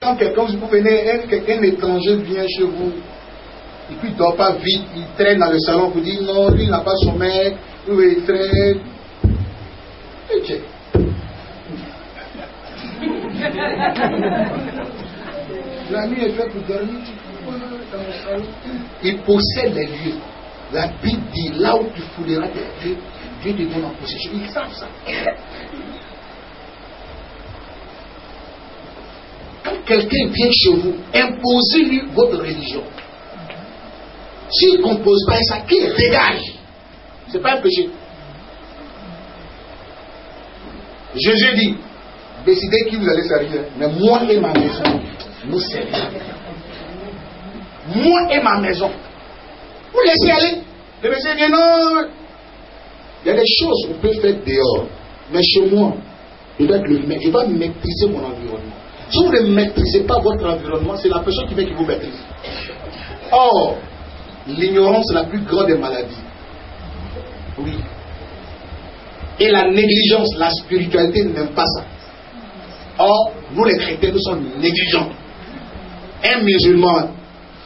Quand vous venez, un étranger vient chez vous, et puis il ne dort pas vite, il traîne dans le salon, vous dites non, lui il n'a pas sommeil, lui il traîne. Ok. La nuit est faite pour dormir, dans le salon. Il possède les lieux. La Bible dit, là où tu fouleras tes pieds, Dieu te donne en possession. Ils savent ça. Quand quelqu'un vient chez vous, imposez-lui votre religion. S'il ne compose pas ça, qu'il dégage. Ce n'est pas un péché. Jésus dit, décidez qui vous allez servir. Mais moi et ma maison, nous servirons. Moi et ma maison. Vous laissez aller. Le monsieur vient, non. Il y a des choses qu'on peut faire dehors. Mais chez moi, je dois maîtriser mon environnement. Si vous ne maîtrisez pas votre environnement, c'est la personne qui fait qu'il vous maîtrise. Or, l'ignorance est la plus grande des maladies. Oui. Et la négligence, la spiritualité n'aime pas ça. Or, nous les chrétiens, nous sommes négligents. Un musulman,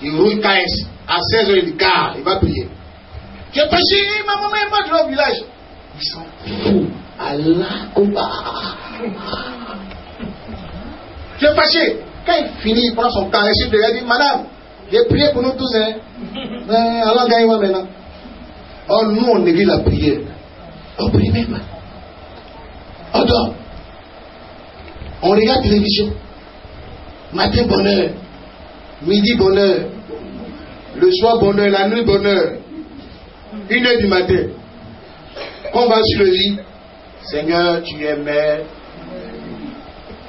il roule KS, à 16h15, il va prier. J'ai péché, ma maman est pas dans le village. Ils s'en foutent. Allah Akbar. J'ai fâché. Quand il finit, il prend son temps, il dit, madame, j'ai prié pour nous tous. Hein. Allah gagne moi maintenant. Or, nous, on néglige la prière. On prie même. On dort. On regarde la télévision. Matin, bonheur. Midi, bonheur. Le soir, bonheur. La nuit, bonheur. 1h du matin. On va sur le lit. Seigneur, tu es mère.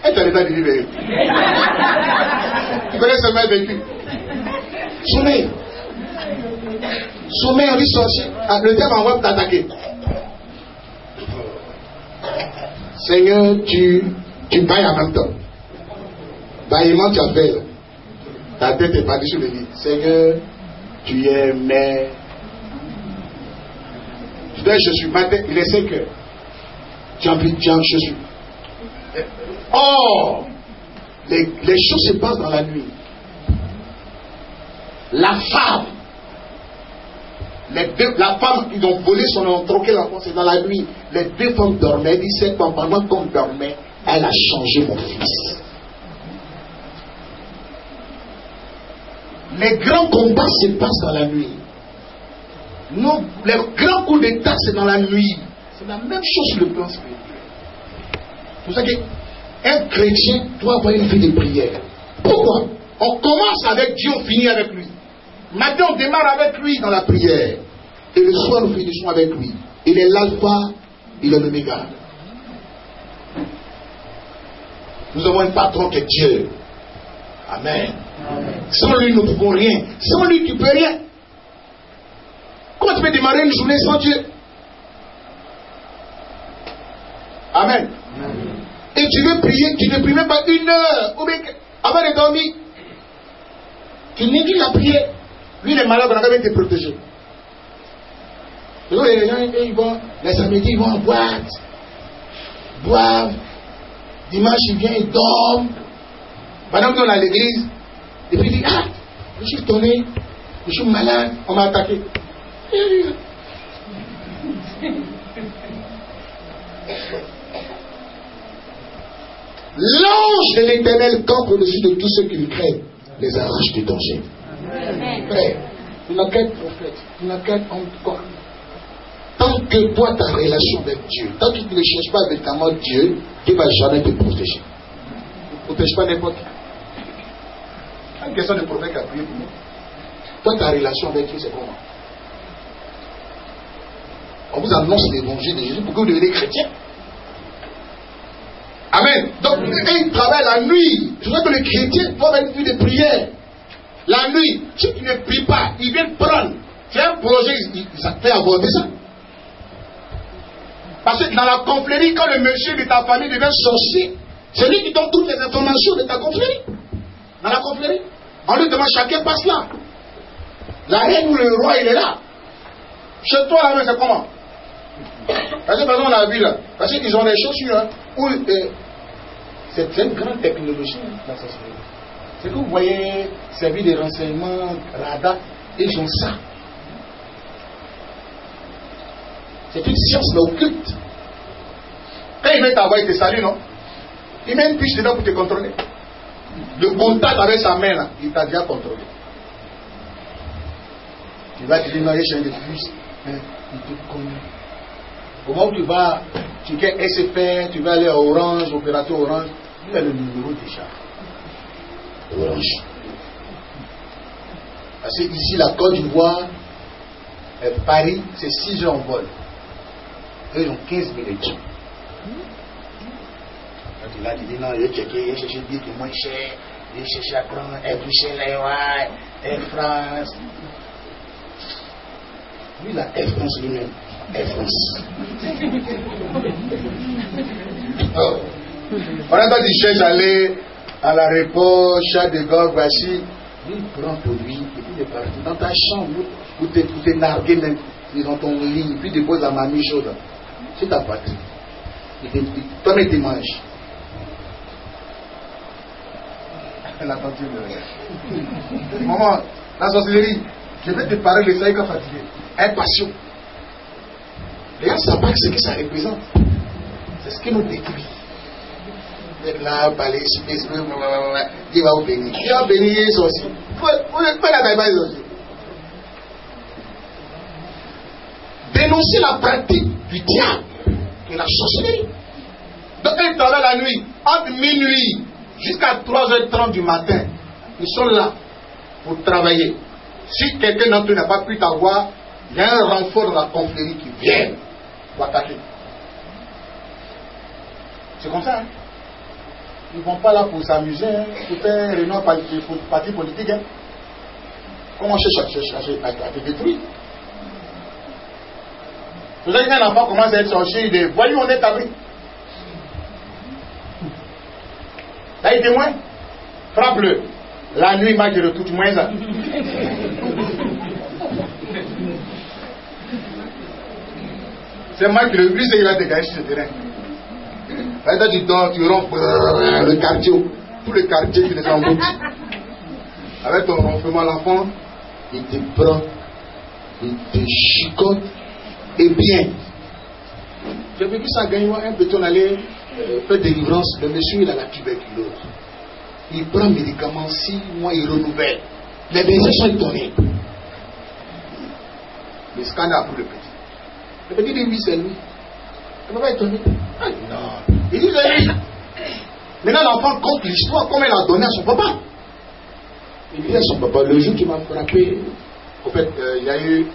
Et tu n'as pas de vivre. Tu connais ce mal vécu. Sommeil. Sommeil, on dit sorcier. Le diable envoie pour t'attaquer. Seigneur, tu bailles en même temps. Baillement, tu as fait. Ta tête est partie sur le lit. Seigneur, tu es mère. Je suis matin, il est 5 heures. Tu as envie de dire, je suis. Or, les choses se passent dans la nuit. La femme, la femme, ils ont volé son ont troqué l'enfant, c'est dans la nuit. Les 2 femmes dormaient, 17 ans, pendant qu'on dormait, elle a changé mon fils. Les grands combats se passent dans la nuit. Non, les grands coups d'état, c'est dans la nuit. C'est la même chose sur le plan spirituel. C'est pour ça qu'un chrétien doit avoir une vie de prière. Pourquoi? On commence avec Dieu, on finit avec lui. Maintenant, on démarre avec lui dans la prière. Et le soir, nous finissons avec lui. Il est l'alpha, il est l'oméga. Nous avons un patron qui est Dieu. Amen. Amen. Sans lui, nous ne pouvons rien. Sans lui, tu ne peux rien. Comment tu peux démarrer une journée sans Dieu? Amen. Amen. Et tu veux prier, tu ne pries même pas 1 heure avant de dormir. Tu négliges la prière. Lui, les malades, on a quand même été protégés. Les gens, ils vont, les samedis, ils vont en boîte, boivent. Dimanche, ils viennent, ils dorment. Pendant qu'on est à l'église, et puis ils disent, ah, je suis tombé, je suis malade, on m'a attaqué. L'ange de l'Éternel campe au-dessus de tous ceux qui lui craignent, les arrache du danger. Frère, il n'a qu'un prophète, il n'a qu'un homme de corps. Tant que toi, ta relation avec Dieu, tant que tu ne cherches pas véritablement Dieu, tu ne vas jamais te protéger. Tu ne protèges pas n'importe qui. Une question de prophète qui a prié pour nous. Toi, ta relation avec Dieu, c'est comment? On vous annonce l'évangile de Jésus pour que vous devenez chrétien. Amen. Donc, il travaille la nuit. Je veux que les chrétiens doivent avoir une vie de prière. La nuit, si tu ne pries pas, ils viennent prendre. Tu as un projet, ça fait aborder ça. Parce que dans la confrérie, quand le monsieur de ta famille devient sorcier, c'est lui qui donne toutes les informations de ta confrérie. Dans la confrérie, on lui demande, chacun passe là. La reine ou le roi, il est là. Chez toi, là, c'est comment? Parce que, par exemple, on a vu là, parce qu'ils ont des chaussures, hein, où c'est une grande technologie dans sa société. C'est que vous voyez, servir des renseignements, radar, ils ont ça. C'est une science mais occulte. Quand il met ta voix, il te salue, non? Il met une puce dedans pour te contrôler. Le contact avec sa main, là, il t'a déjà contrôlé. Tu vas te dire, non, j'ai changé de puce. Il te connaît. Au moment où tu vas, tu es SFR, tu vas aller à Orange, opérateur Orange, il a le numéro déjà. Orange. Parce que ici, la Côte d'Ivoire, Paris, c'est 6 heures en vol. Eux, ils ont 15 minutes. Quand il a dit non, il a checké, il a cherché bien qui est moins cher, il a cherché à prendre Air Air France. Lui, la Air France lui-même. Air France. Oh. Voilà, quand il cherche à aller à l'aéroport, Charles de Gaulle, Bachir, lui, il prend pour lui, et puis il est parti dans ta chambre, où tu t'es nargué même, dans ton lit, puis il dépose la mamie chaude. C'est ta patrie. Toi-même, tu manges. Elle a tenté de... Maman, la sorcellerie, je vais te parler de ça, il va fatiguer. Impatient. Les gens ne savent pas ce que ça représente. C'est ce qui nous détruit. Vous êtes là, parler, Dieu va vous bénir. Dieu va bénir les sorciers. Vous n'êtes pas là, les sorciers. Dénoncer la pratique du diable et la sorcellerie. Donc, ils travaillent la nuit, entre minuit jusqu'à 3h30 du matin. Ils sont là pour travailler. Si quelqu'un d'entre eux n'a pas pu t'avoir, il y a un renfort dans la confrérie qui vient pour attaquer. C'est comme ça. Hein? Ils ne vont pas là pour s'amuser, hein? Pour faire réunion parti politique. Hein? Comment chercher à te détruire? Vous savez qu'un enfant commence à être sorcier, il dit, voyons, on est abri. Là, il témoin, frappe-le. La nuit, moi, je retouche moins ça. C'est moi qui le plus, il va dégager ce terrain. Là, tu dors, tu rompes le quartier, tout le quartier qui est en route. Avec ton ronflement, l'enfant, il te prend, il te chicote, et bien. J'ai vu ça gagner un béton aller faire délivrance. Le monsieur, il a la tuberculose. Il prend médicaments, 6 mois, il renouvelle. Les blessés sont étonnés. Le scandale pour le petit. Le petit dit oui, c'est lui. Il ne va pas étonner. Ah, non. Il dit c'est lui. Maintenant, l'enfant compte l'histoire, comme il a donné à son papa. Il dit à son papa, le jour qui m'a frappé, en fait, il y a eu,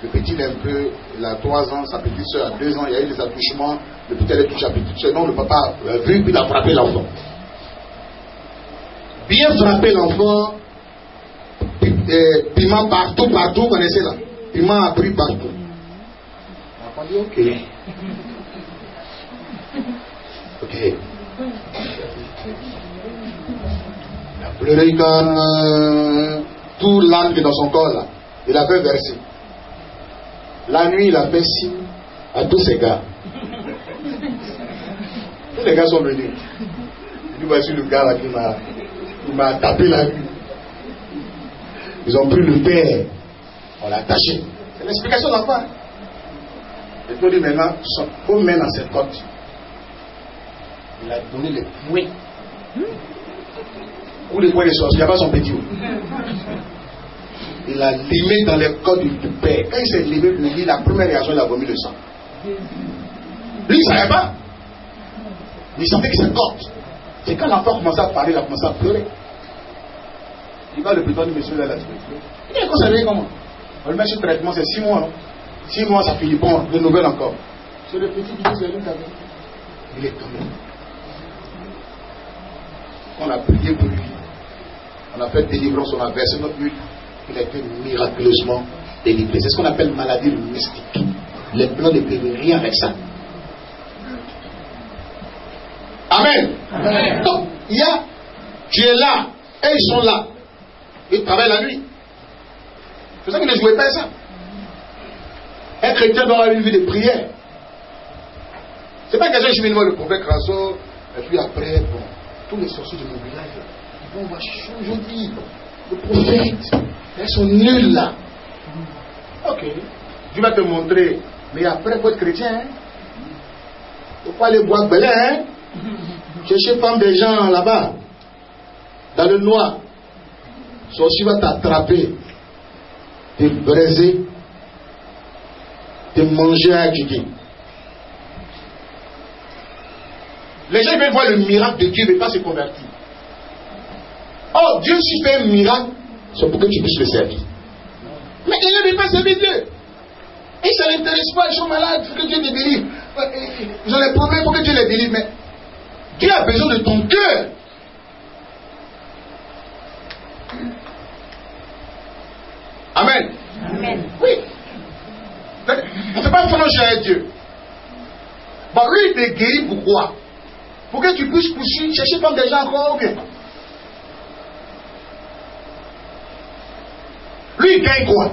le petit, il a un peu, il a 3 ans, sa petite soeur a 2 ans, il y a eu des attouchements, le petit, elle a touché la petite soeur, donc le papa a vu, puis il a frappé l'enfant. Bien frapper l'enfant, piment partout, vous connaissez là. Piment a pris partout. L'enfant dit ok. Ok. Il a pleuré quand tout l'âme qui est dans son corps là. Il a fait verser. La nuit, il a fait signe à tous ces gars. Tous les gars sont venus. Il dit voici le gars là qui m'a tapé la nuit. Ils ont pris le père, on l'a attaché. C'est l'explication de l'enfant. Et puis dit maintenant, faut mettre dans cette côte. Il a donné les poings. Ou les poings des sorciers, il n'y a pas son petit. Il a limé dans les côtes du père. Quand il s'est limé, il dit la première réaction, il a vomi le sang. Lui, il ne savait pas. Il sentait que c'est côte. C'est quand l'enfant commençait à parler, il a commencé à pleurer. Il va le plutôt du monsieur là, il a dit, il est conservé comment? On lui met sur traitement, c'est 6 mois, non? 6 mois, ça finit bon, de nouvelles encore. C'est le petit qui dit, c'est lui qui a vu. Il est tombé. On a prié pour lui. On a fait délivrance, on a versé notre huile. Il a été miraculeusement délivré. C'est ce qu'on appelle maladie mystique. Les blancs ne peuvent rien avec ça. Amen. Amen. Donc, tu es là, et ils sont là. Ils travaillent la nuit. C'est ça qu'ils ne jouaient pas à ça. Un chrétien doit avoir une vie de prière. C'est pas question cheminement le prophète Rasso, et puis après, bon, tous les sorciers de mon village, On va changer aujourd'hui. Le prophète, elles sont nulles là. Ok. Dieu va te montrer. Mais après, il faut être chrétien. Hein? Il ne faut pas aller boire belin. Hein? Chercher femme des gens là-bas. Dans le noir. Sorcier va t'attraper. Te braiser. Te manger à Kiki. Les gens veulent voir le miracle de Dieu, mais pas se convertir. Oh, Dieu, s'il fait un miracle, c'est pour que tu puisses le servir. Mais il ne veut pas servir Dieu. Et ça ne l'intéresse pas, ils sont malades, il faut que Dieu les délivre. Ils ont des problèmes, il faut que Dieu les délivre. Mais Dieu a besoin de ton cœur. Amen. Amen. Oui. On ne fait pas franchir avec Dieu. Bon, lui, il te guérit pourquoi? Pour que tu puisses poursuivre, chercher comme des gens encore ou bien. Lui, il gagne quoi?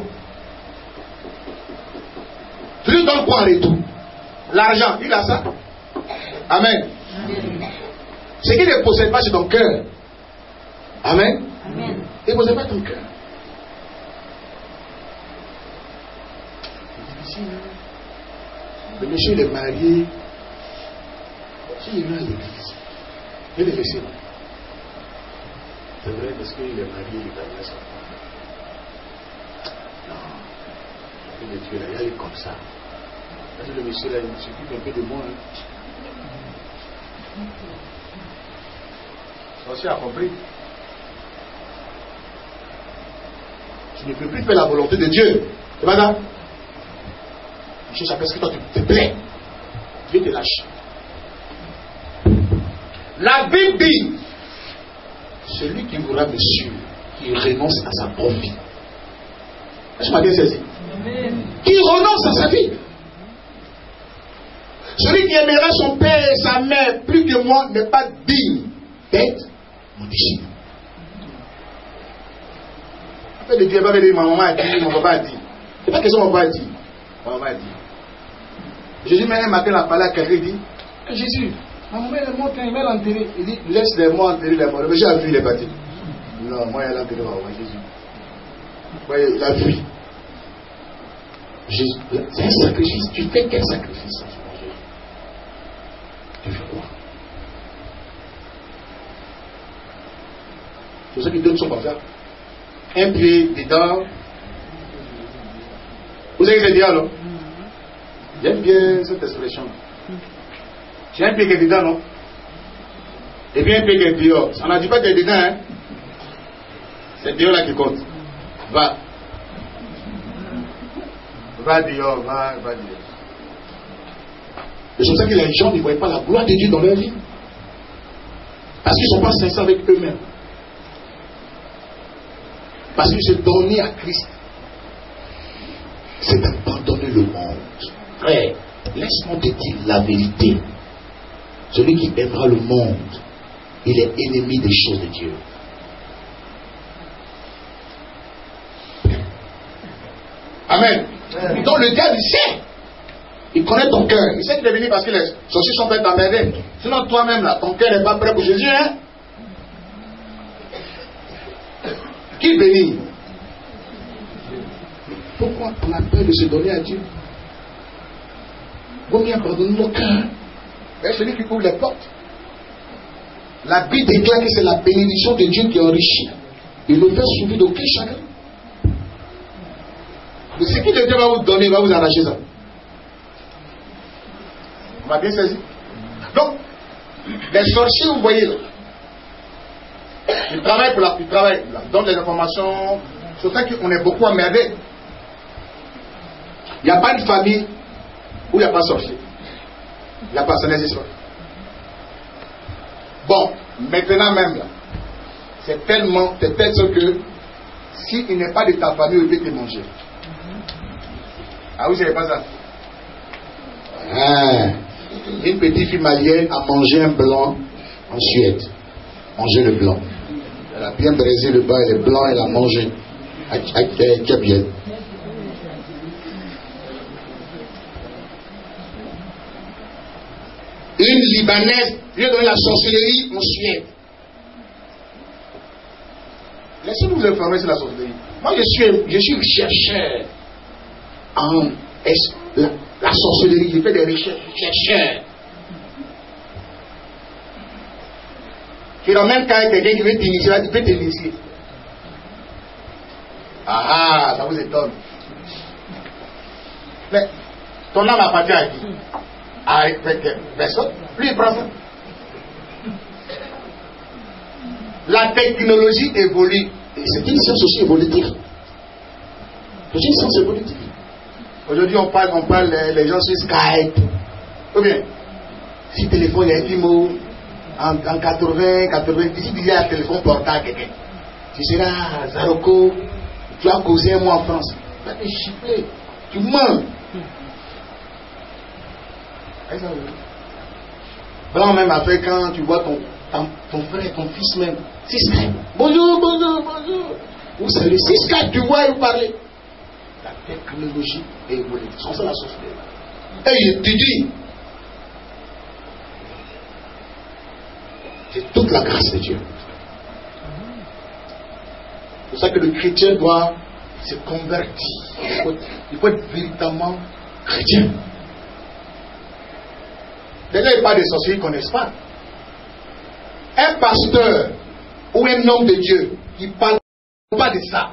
Tu lui donnes quoi en retour? L'argent, il a ça. Amen. Ce qu'il ne possède pas, c'est ton cœur. Amen. Amen. Il ne possède pas ton cœur. C'est difficile. Le monsieur, il est marié. S'il est là à l'église, il est laissé. C'est vrai, parce qu'il est marié, il est marié à sa femme. Non. Il est Dieu là, il est comme ça. Parce que le monsieur là, il s'occupe un peu de moi. Ça aussi a compris. Tu ne peux plus faire la volonté de Dieu. C'est pas ça? Monsieur, ça parce que toi tu te plais. Dieu te lâche. La Bible dit, celui qui voudra me suivre, qui renonce à sa propre vie. Est-ce que tu m'as bien saisi? Qui renonce à sa vie. Celui qui aimera son père et sa mère plus que moi n'est pas digne d'être mon disciple. Après de Dieu, va dire, ma maman a dit, mon papa a dit. C'est pas question mon papa a dit. Ma maman a dit. Jésus, même un matin, il a parlé à quelqu'un, il dit, Jésus, ma maman elle est morte, il va l'enterrer. Il dit, laisse les morts enterrer les morts. Le monsieur a fui, il est parti. Non, moi, il a enterré ma maman, Jésus. Moi, il a fui. C'est un sacrifice. Tu fais quel sacrifice? Tu fais quoi? C'est ceux qui donnent son comme ça. Un pied dedans. Vous savez que c'est bien, non? J'aime bien cette expression. J'ai un pied qui est dedans, non? Et bien un pied qui est dehors. On n'a dit pas que tu es dedans, hein? C'est dehors là qui compte. Va. Va dehors, va dehors. C'est pour ça que les gens ne voient pas la gloire de Dieu dans leur vie. Parce qu'ils ne sont pas sincères avec eux-mêmes. Parce que se donner à Christ, c'est abandonner le monde. Frère, laisse-moi te dire la vérité. Celui qui aimera le monde, il est ennemi des choses de Dieu. Amen. Donc le diable, il sait. Il connaît ton cœur. Il sait qu'il est venu parce que les sorciers sont prêts à t'emmerder. Sinon toi-même, là, ton cœur n'est pas prêt pour Jésus, hein? Qui bénit? Pourquoi on a peur de se donner à Dieu? Vaut mieux abandonner nos cœurs. C'est celui qui ouvre les portes. La Bible déclare que c'est la bénédiction de Dieu qui enrichit. Il le fait souffrir d'aucun chagrin. Mais ce qui de Dieu va vous donner, va vous arracher ça. On va bien saisir. Donc, les sorciers, vous voyez là, ils travaillent pour la. Ils travaillent, ils donnent des informations. C'est ça qu'on est beaucoup emmerdés. Il n'y a pas de famille où il n'y a pas de sorcier. Il n'y a pas, ça n'existe pas. Bon, maintenant même là, c'est tel que s'il n'est pas de ta famille, il peut te manger. Ah oui, c'est pas ça. Ah, une petite fille malienne a mangé un blanc en Suède. Manger le blanc. Elle a bien braisé le bas et le blanc, elle a mangé. Avec bien. Une Libanaise lui a donné la sorcellerie en Suède. si vous vous informez sur la sorcellerie, moi je suis chercheur en la sorcellerie, j'ai fait des recherches, chercheur. Et dans même cas, quelqu'un qui veut t'initier, il peut t'initier. Ah, ça vous étonne. Mais ton âme appartient à qui? À personne. Lui, il prend ça. La technologie évolue. Et c'est une science aussi évolutive. C'est une science évolutive. Aujourd'hui, on parle les gens sur Skype. Ou bien, si le téléphone est IMO, en 80, 90, il y a un téléphone portable quelqu'un. Tu seras Zaroko, tu as causé un mois en France. Tu vas te chiffrer, tu mens. Blanc même après quand tu vois ton frère, ton fils même, c'est Skype. Bonjour, bonjour, bonjour. Vous savez, c'est Skype, tu vois, vous parlez. La technologie est évoluée. C'est ça la société. Et il étudie. C'est toute la grâce de Dieu. C'est pour ça que le chrétien doit se convertir. Il faut être véritablement chrétien. D'ailleurs, il n'y a pas de sorciers qui ne connaissent pas. Un pasteur ou un homme de Dieu qui ne parle pas de ça,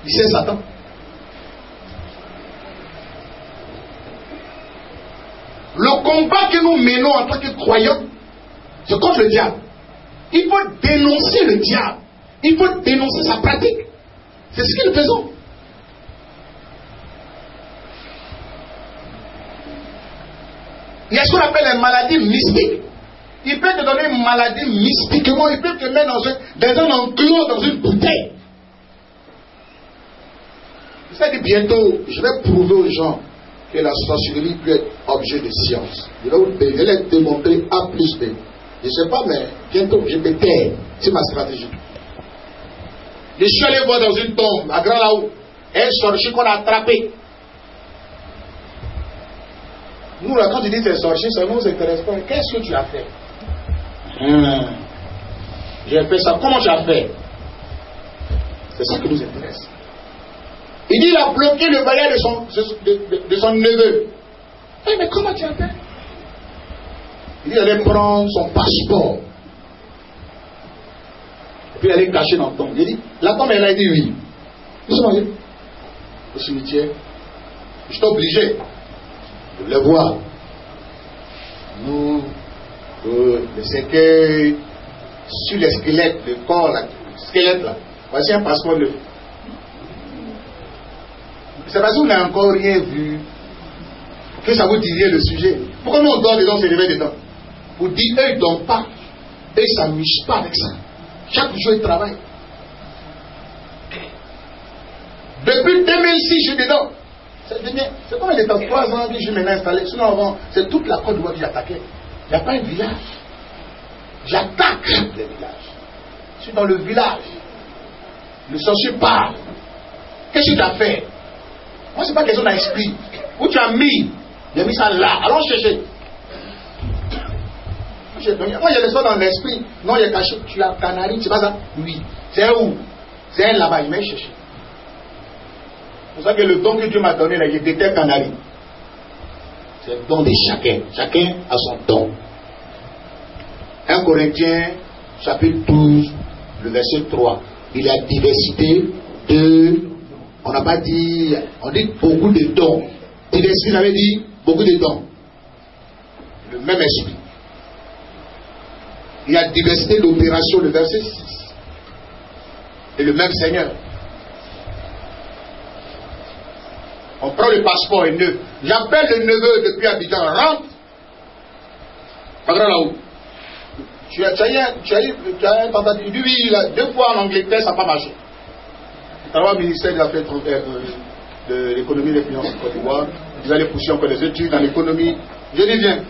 il sait Satan. Le combat que nous menons en tant que croyants, c'est contre le diable. Il faut dénoncer le diable. Il faut dénoncer sa pratique. C'est ce que nous faisons. Il y a ce qu'on appelle une maladie mystique. Il peut te donner une maladie mystiquement. Il peut te mettre dans un enclos, dans une bouteille. C'est que bientôt, je vais prouver aux gens que la sorcellerie peut être objet de science. Je vais les démontrer A plus B. Je ne sais pas, mais bientôt, je vais taire. C'est ma stratégie. Je suis allé voir dans une tombe, à Grand Laou, un sorcier qu'on a attrapé. Nous, là, quand tu dis c'est sorcier, ça ne nous intéresse pas. Qu'est-ce que tu as fait? J'ai fait ça. Comment tu as fait? C'est ça qui nous intéresse. Il dit il a bloqué le voyage de son neveu. Eh, mais comment tu as fait? Il dit il allait prendre son passeport. Et puis il allait cacher dans la tombe. Il dit, la tombe elle a dit oui. Nous sommes allés au cimetière. J'étais obligé de le voir. Nous, le cercueil, sur les squelettes, le corps, là, le squelette là. Voici un passeport neuf. C'est parce que vous n'avez encore rien vu que ça vous dirait le sujet. Pourquoi nous on dort dedans, on se réveille dedans? Vous dites, eux ils ne dorment pas. Eux ils ne s'amusent pas avec ça. Chaque jour ils travaillent. Depuis 2006, je suis dedans. C'est combien de temps? 3 ans que je suis maintenant installé. Sinon avant, c'est toute la Côte d'Ivoire que j'attaquais. Il n'y a pas un village. J'attaque les villages. Je suis dans le village. Le sorcier parle. Qu'est-ce que tu as fait? Moi, ce n'est pas question d'esprit. Où tu as mis? Il a mis ça là. Allons chercher. Moi, je le sens dans l'esprit. Non, il est caché. Tu as canari, c'est pas ça? Oui. C'est où? C'est là-bas. Il m'a cherché. C'est pour ça que le don que Dieu m'a donné, là, il détecte canari. C'est le don de chacun. Chacun a son don. 1 Corinthiens, chapitre 12, le verset 3. Il y a diversité de... On n'a pas dit... On dit beaucoup de dons. Diversité, ça veut dire beaucoup de dons. Le même esprit. Il y a diversité d'opérations, le verset 6. Et le même Seigneur. On prend le passeport et neuf. J'appelle le neveu depuis Abidjan. Rentre. Pas grand là-haut. Tu as un tentative. Il dit oui, 2 fois en Angleterre, ça n'a pas marché. Il travaille au ministère des Affaires de l'économie et des finances de Côte d'Ivoire. Ils allaient pousser encore des études dans l'économie. Je dis viens.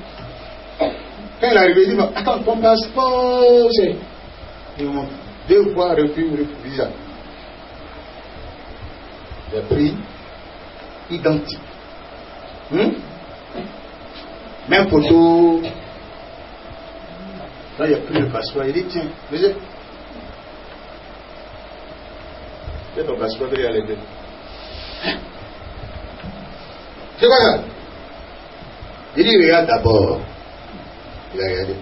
Quand il est arrivé, il dit attends, ton passeport, c'est. Ils m'ont 2 fois refus visa. J'ai pris identique. Même photo. Là, il a pris le passeport. Il dit tiens, C'est ton passeport, il y a les deux. C'est quoi ça? Il dit, regarde d'abord. Il a regardé.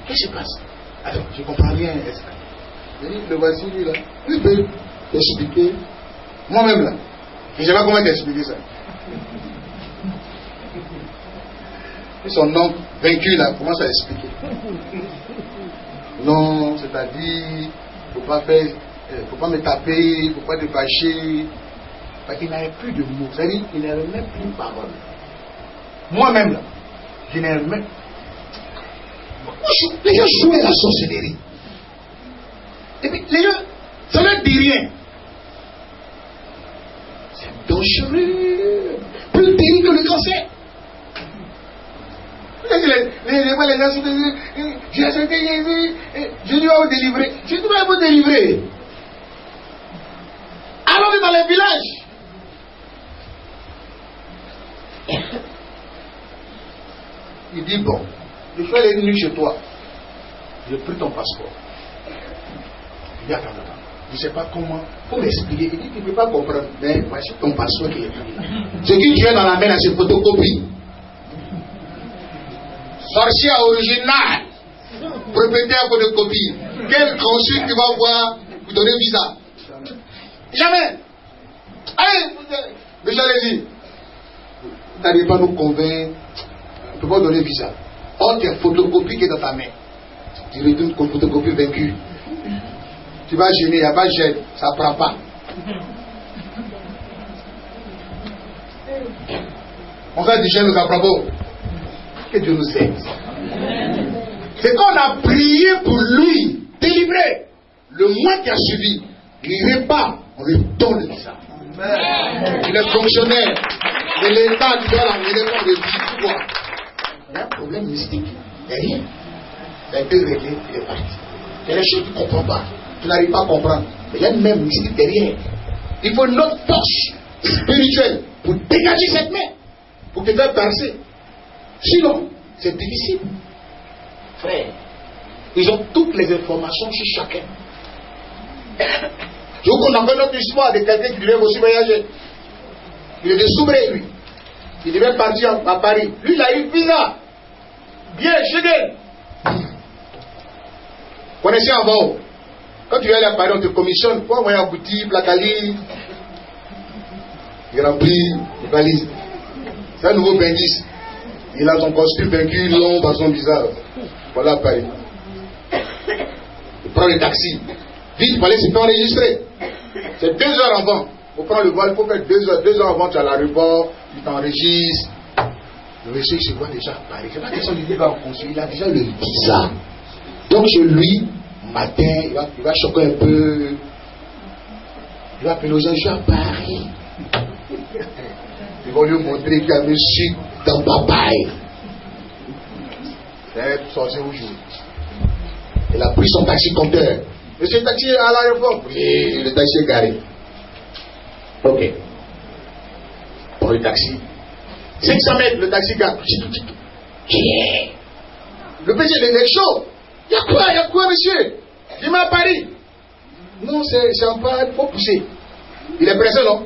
Qu'est-ce qui se passe? Attends, je ne comprends rien. Il dit, le voici, lui là. Il peut t'expliquer. Moi-même là. Je ne sais pas comment t'expliquer ça. Et son oncle vaincu là commence à expliquer. Non, c'est-à-dire, faut pas faire, faut pas me taper, faut pas te fâcher. Parce qu'il n'avait plus de mots. C'est-à-dire qu'il n'avait même plus de parole. Moi-même là, je n'avais même. Les gens jouaient la sorcellerie. Et puis les gens, ça ne dit rien. C'est dangereux. Plus terrible que le cancer. Les gens se disent, j'ai accepté Jésus, je dois vous délivrer. Je dois vous délivrer. Alors dans les villages. Il dit, bon, je fais les nuits chez toi. J'ai pris ton passeport. Il dit, attends. Je ne sais pas comment. Faut m'expliquer. Il dit, tu ne peux pas comprendre. Mais voici ton passeport qui est pris. Ce qui tu es dans la main, c'est photocopie. Sorcier original, propriétaire de copie. Quel consul tu vas voir pour donner visa? Jamais. Allez, monsieur, allez-y. Vous n'allez pas nous convaincre. On ne peut pas donner visa. Or, tu as photocopie qui est dans ta main. Tu retournes comme photocopie vaincue. Tu vas gêner, il n'y a pas de gêne. Ça ne prend pas. On fait du gêne, nous apprend. Que Dieu nous aide. C'est qu'on a prié pour lui, délivré. Le mois qui a suivi, il n'irait pas, on lui donne le visa. Il est fonctionnaire de l'État qui doit l'amener pour le dire quoi. Il y a un problème mystique. Il n'y a rien. Il a été réglé, il est parti. Il y a des choses que tu ne comprends pas. Tu n'arrives pas à comprendre. Mais il y a une main mystique derrière. Il faut une autre force spirituelle pour dégager cette main. Pour te faire passer. Sinon, c'est difficile. Frère, ils ont toutes les informations sur chacun. Je vous connais notre histoire de quelqu'un qui devait aussi voyager. Il était Soubré, lui. Il devait partir à Paris. Lui, il a eu visa. Bien, chez connaissez avant. Quand tu vas aller à Paris, on te commissionne. Pour envoyer un boutique, Placali. Il remplit les valises. C'est un nouveau Bengis. Il a son costume vaincu, long, façon bizarre. Voilà Paris. Il prend le taxi. Vite, il fallait se faire enregistrer. C'est 2 heures avant. Il faut prendre le vol, il faut faire 2 heures. 2 heures avant, tu es à l'aéroport, tu t'enregistres. Le monsieur, il se voit déjà à Paris. C'est pas question de dire, il a déjà le visa. Donc, chez lui, matin, il va choquer un peu. Il va appeler aux gens, je suis à Paris. Ils vont lui montrer qu'il y a un monsieur dans Papaye. C'est sorcier aujourd'hui. Il a pris son taxi compteur. Monsieur, le taxi est à l'aéroport. Oui, le taxi est garé. Ok. Pour le taxi. 500 mètres, le taxi gare. Le PC, il est chaud. Il y a quoi, monsieur? Il m'a à Paris. Non, c'est en bas, il faut pousser. Il est pressé, non?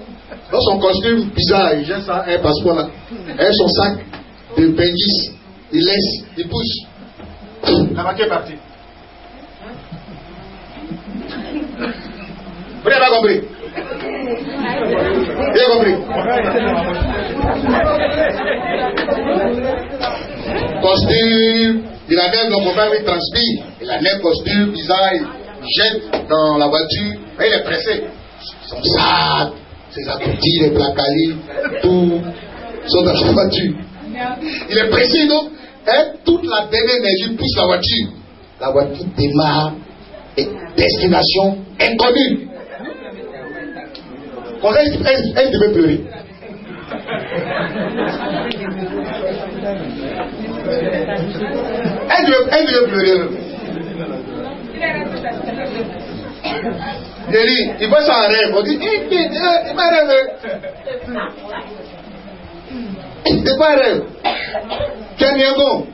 Dans son costume bizarre, il jette ça, un passeport là. Et son sac de Bengis, il laisse, il pousse. La voiture est partie. Vous n'avez pas compris? Vous avez compris? Costume, il a même, mon papa il transpire. Il a même costume bizarre, il jette dans la voiture. Et il est pressé. Son sac, ses aboutis, les placalis, tout sont dans la voiture. Il est pressé, non? Et toute la dernière énergie pousse la voiture. La voiture démarre et destination inconnue. Quand elle devait pleurer. Elle devait pleurer. Il voit ça en rêve. On dit, il m'a rêvé. C'est pas un rêve. Tu es bien bon.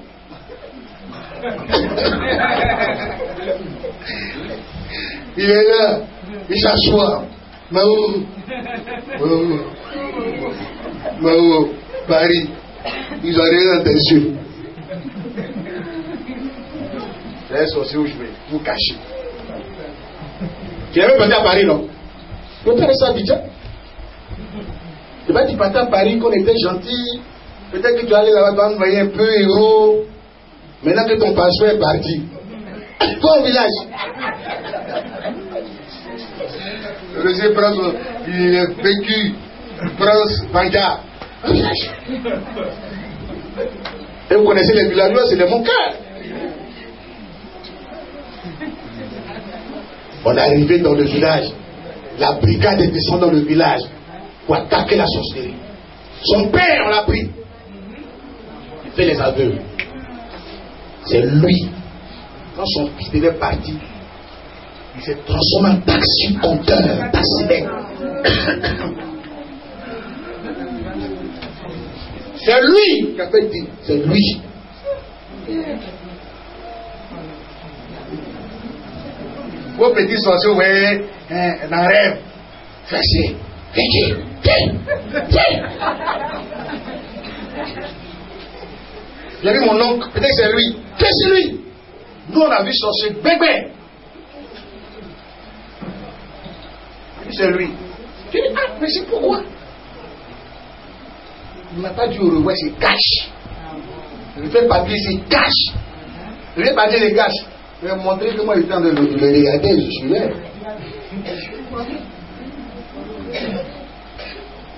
Il est là, il s'assoit. Mao, Paris, ils ont rien dans tes yeux. Les sorciers où je vais, vous cachez. Tu n'avais pas à Paris, non? Tu as ça, Abidjan? Tu vas dire, partais à Paris, qu'on était gentil. Peut-être que tu allais là-bas, envoyer un peu héros. Maintenant que ton passeport est parti. Toi au village. Le monsieur prend son. Il est vécu. Il prend Vanga. Un village. Et vous connaissez les villageois, c'est les moncars. On est arrivé dans le village. La brigade est descendue dans le village pour attaquer la sorcellerie. Son père, on l'a pris. Il fait les aveux. C'est lui. Quand son fils devait partir, il s'est transformé en taxi-compteur, taxi-mec. C'est lui qui a fait dire. C'est lui. Vos petits sorciers, ouais, dans rêve. Fais-y. J'ai vu mon oncle, peut-être c'est lui. Qu'est-ce que c'est lui? Nous on a vu sorcier bébé. C'est lui. Je dis, ah, mais c'est pourquoi? Il m'a pas dit au revoir, c'est cash. Je fais papier, c'est cash. Je vais pas dire les cash. Je vais montrer que moi j'étais en train de le regarder, je suis là.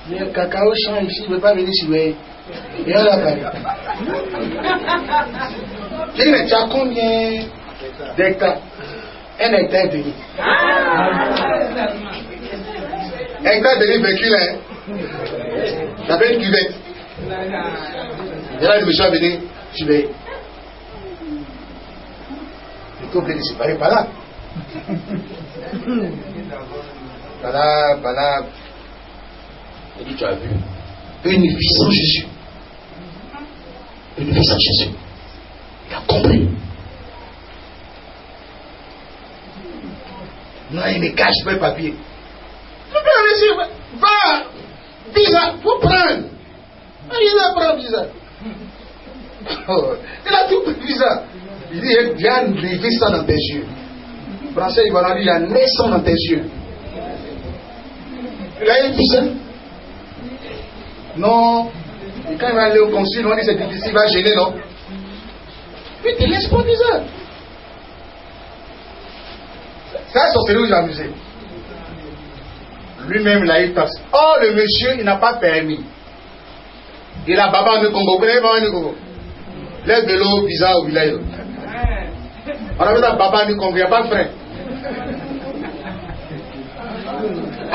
Il y a un cacao champ ici, je ne veux pas venir sur lui. Et on l'a parlé. J'ai dit, mais tu as combien d'hectares? Un hectare de demi. Hectare de demi véhicule, hein? Ça fait une cuvette. Et là, le monsieur a venu, tu veux. Il faut que tu séparer par là. Par là. Il dit, tu as vu une vie sans Jésus. Une vie sans Jésus. Il a compris. Non, il me cache pas le papier. Tu peux aller va, visa, faut prendre. Il va prendre visa. Il a tout pris visa. Il dit, il y a une visa dans tes yeux. Le français, il va dire, il y a 900 dans tes yeux. Il a une visa. Non. Et quand il va aller au concile, on dit c'est difficile, il va gêner, non? Mais tu ne laisses pas visa. Ça, c'est celui où j'ai amusé. Lui-même, il a eu taxe. Oh, le monsieur, il n'a pas permis. Il a Baba en Congo. Vous connaissez Baba en Congo? Les vélos, visa au village. On appelle ça Baba en Congo, il n'y a pas de frein.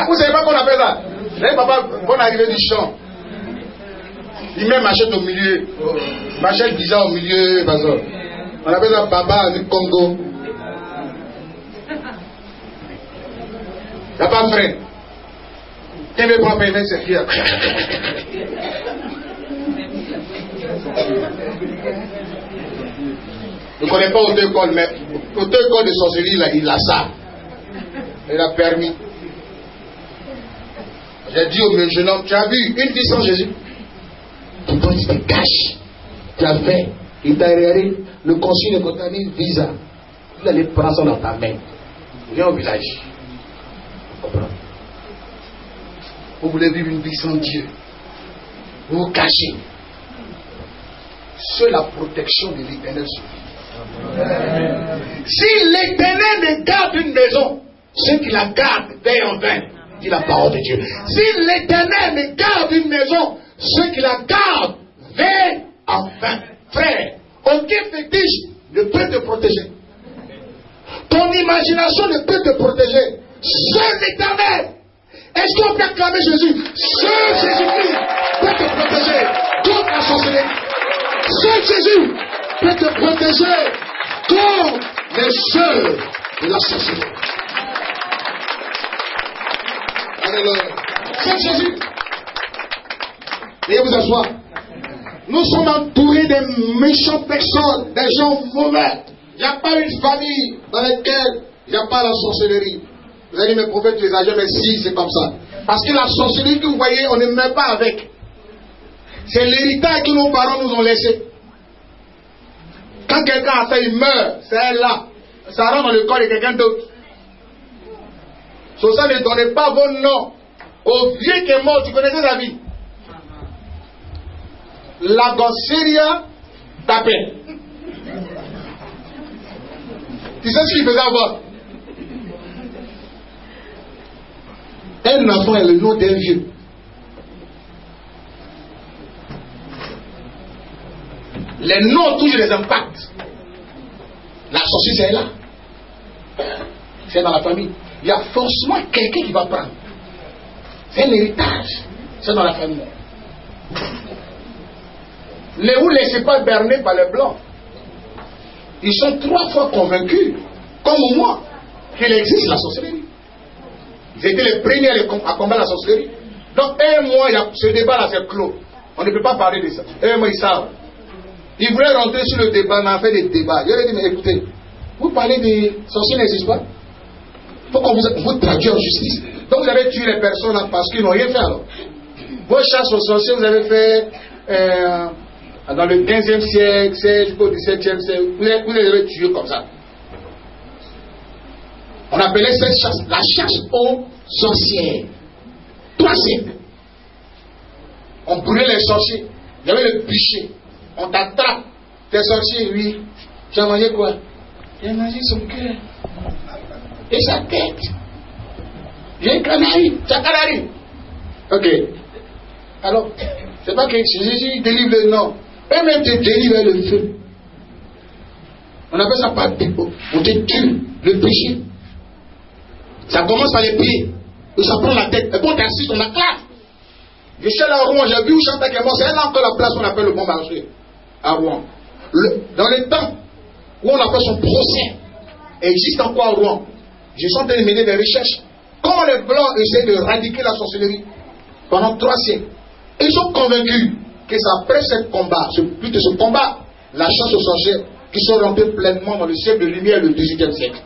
Vous ne savez pas qu'on appelle ça? Les Baba, bonne arrivée du champ. Il met machette au milieu. Machette visa au milieu. On appelle ça Baba en Congo. Il n'y a pas de frein. Qui veut prendre permis, c'est fier. Je ne connais pas auto-école, mais auto-école de sorcellerie, il a ça. Il a permis. J'ai dit au jeune homme, tu as vu une vie sans Jésus? Pourtant, il te cache. Tu as fait. Il t'a regardé. Le consul de contamine visa. Il allait prendre ça dans ta main. Viens au village. Comprends? Vous voulez vivre une vie sans Dieu. Vous vous cachez. Seule la protection de l'Éternel suffit. Si l'Éternel ne garde une maison, ceux qui la gardent veillent en vain, dit la parole de Dieu. Si l'Éternel ne garde une maison, ceux qui la gardent veillent en vain. Frère, aucun fétiche ne peut te protéger. Ton imagination ne peut te protéger. Seul l'Éternel. Est-ce qu'on peut acclamer Jésus? Seul Jésus-Christ peut te protéger contre la sorcellerie. Seul Jésus peut te protéger contre les seuls de la sorcellerie. Alléluia. Seul Jésus. Veuillez vous asseoir. Nous sommes entourés de méchantes personnes, des gens mauvais. Il n'y a pas une famille dans laquelle Il n'y a pas la sorcellerie. Vous allez dire, mes prophètes, tu les exagères, mais si, c'est comme ça. Parce que la sorcellerie que vous voyez, on ne met pas avec. C'est l'héritage que nos parents nous ont laissé. Quand quelqu'un a fait, il meurt, c'est elle là. Ça rentre dans le corps de quelqu'un d'autre. Sur ça, ne donnez pas vos noms au vieux qui est mort. Tu connaissais sa vie. La Gosseria t'appelle. Tu sais ce qu'il faisait avant? Un enfant est le nom d'un vieux. Les noms ont toujours des impacts. La sorcière, c'est là. C'est dans la famille. Il y a forcément quelqu'un qui va prendre. C'est un héritage. C'est dans la famille. Ne vous laissez pas berner par les blancs. Ils sont 3 fois convaincus, comme moi, qu'il existe la sorcellerie. Ils étaient les premiers à combattre la sorcellerie. Donc, moi, ce débat-là, c'est clos. On ne peut pas parler de ça. Moi, ils savent. Ils voulaient rentrer sur le débat, mais on a fait des débats. Je leur ai dit, mais écoutez, vous parlez des sorciers n'existent pas. Il faut qu'on vous traduise en justice. Donc vous avez tué les personnes parce qu'ils n'ont rien fait alors. Vos chasses aux sorciers, vous avez fait dans le 15e siècle, jusqu'au 17e siècle, vous les avez tués comme ça. On appelait cette chasse la chasse aux sorcières. 3 siècles. On brûlait les sorciers. Il y avait le bûcher. On t'attrape. T'es sorcier, oui. Tu as mangé quoi? J'ai mangé son cœur. Et sa tête. J'ai un canari. Tu as canari. Ok. Alors, c'est pas que Jésus délivre le nom. Eux-mêmes te délivrent le feu. On appelle ça par défaut. On te tue le péché. Ça commence par les pieds. Et ça prend la tête. Et quand tu assistes, on a classe. Je suis là à Rouen, j'ai vu où Chantal qui est mort. C'est là encore la place qu'on appelle le bon marché. À Rouen. Dans le temps où on a fait son procès, existe encore à Rouen. Je suis en train de mener des recherches. Comment les Blancs essaient de radiquer la sorcellerie pendant 3 siècles. Ils sont convaincus que c'est après ce combat, la chasse aux sorcières, qui sont rentrés pleinement dans le siècle de lumière, le 18e siècle.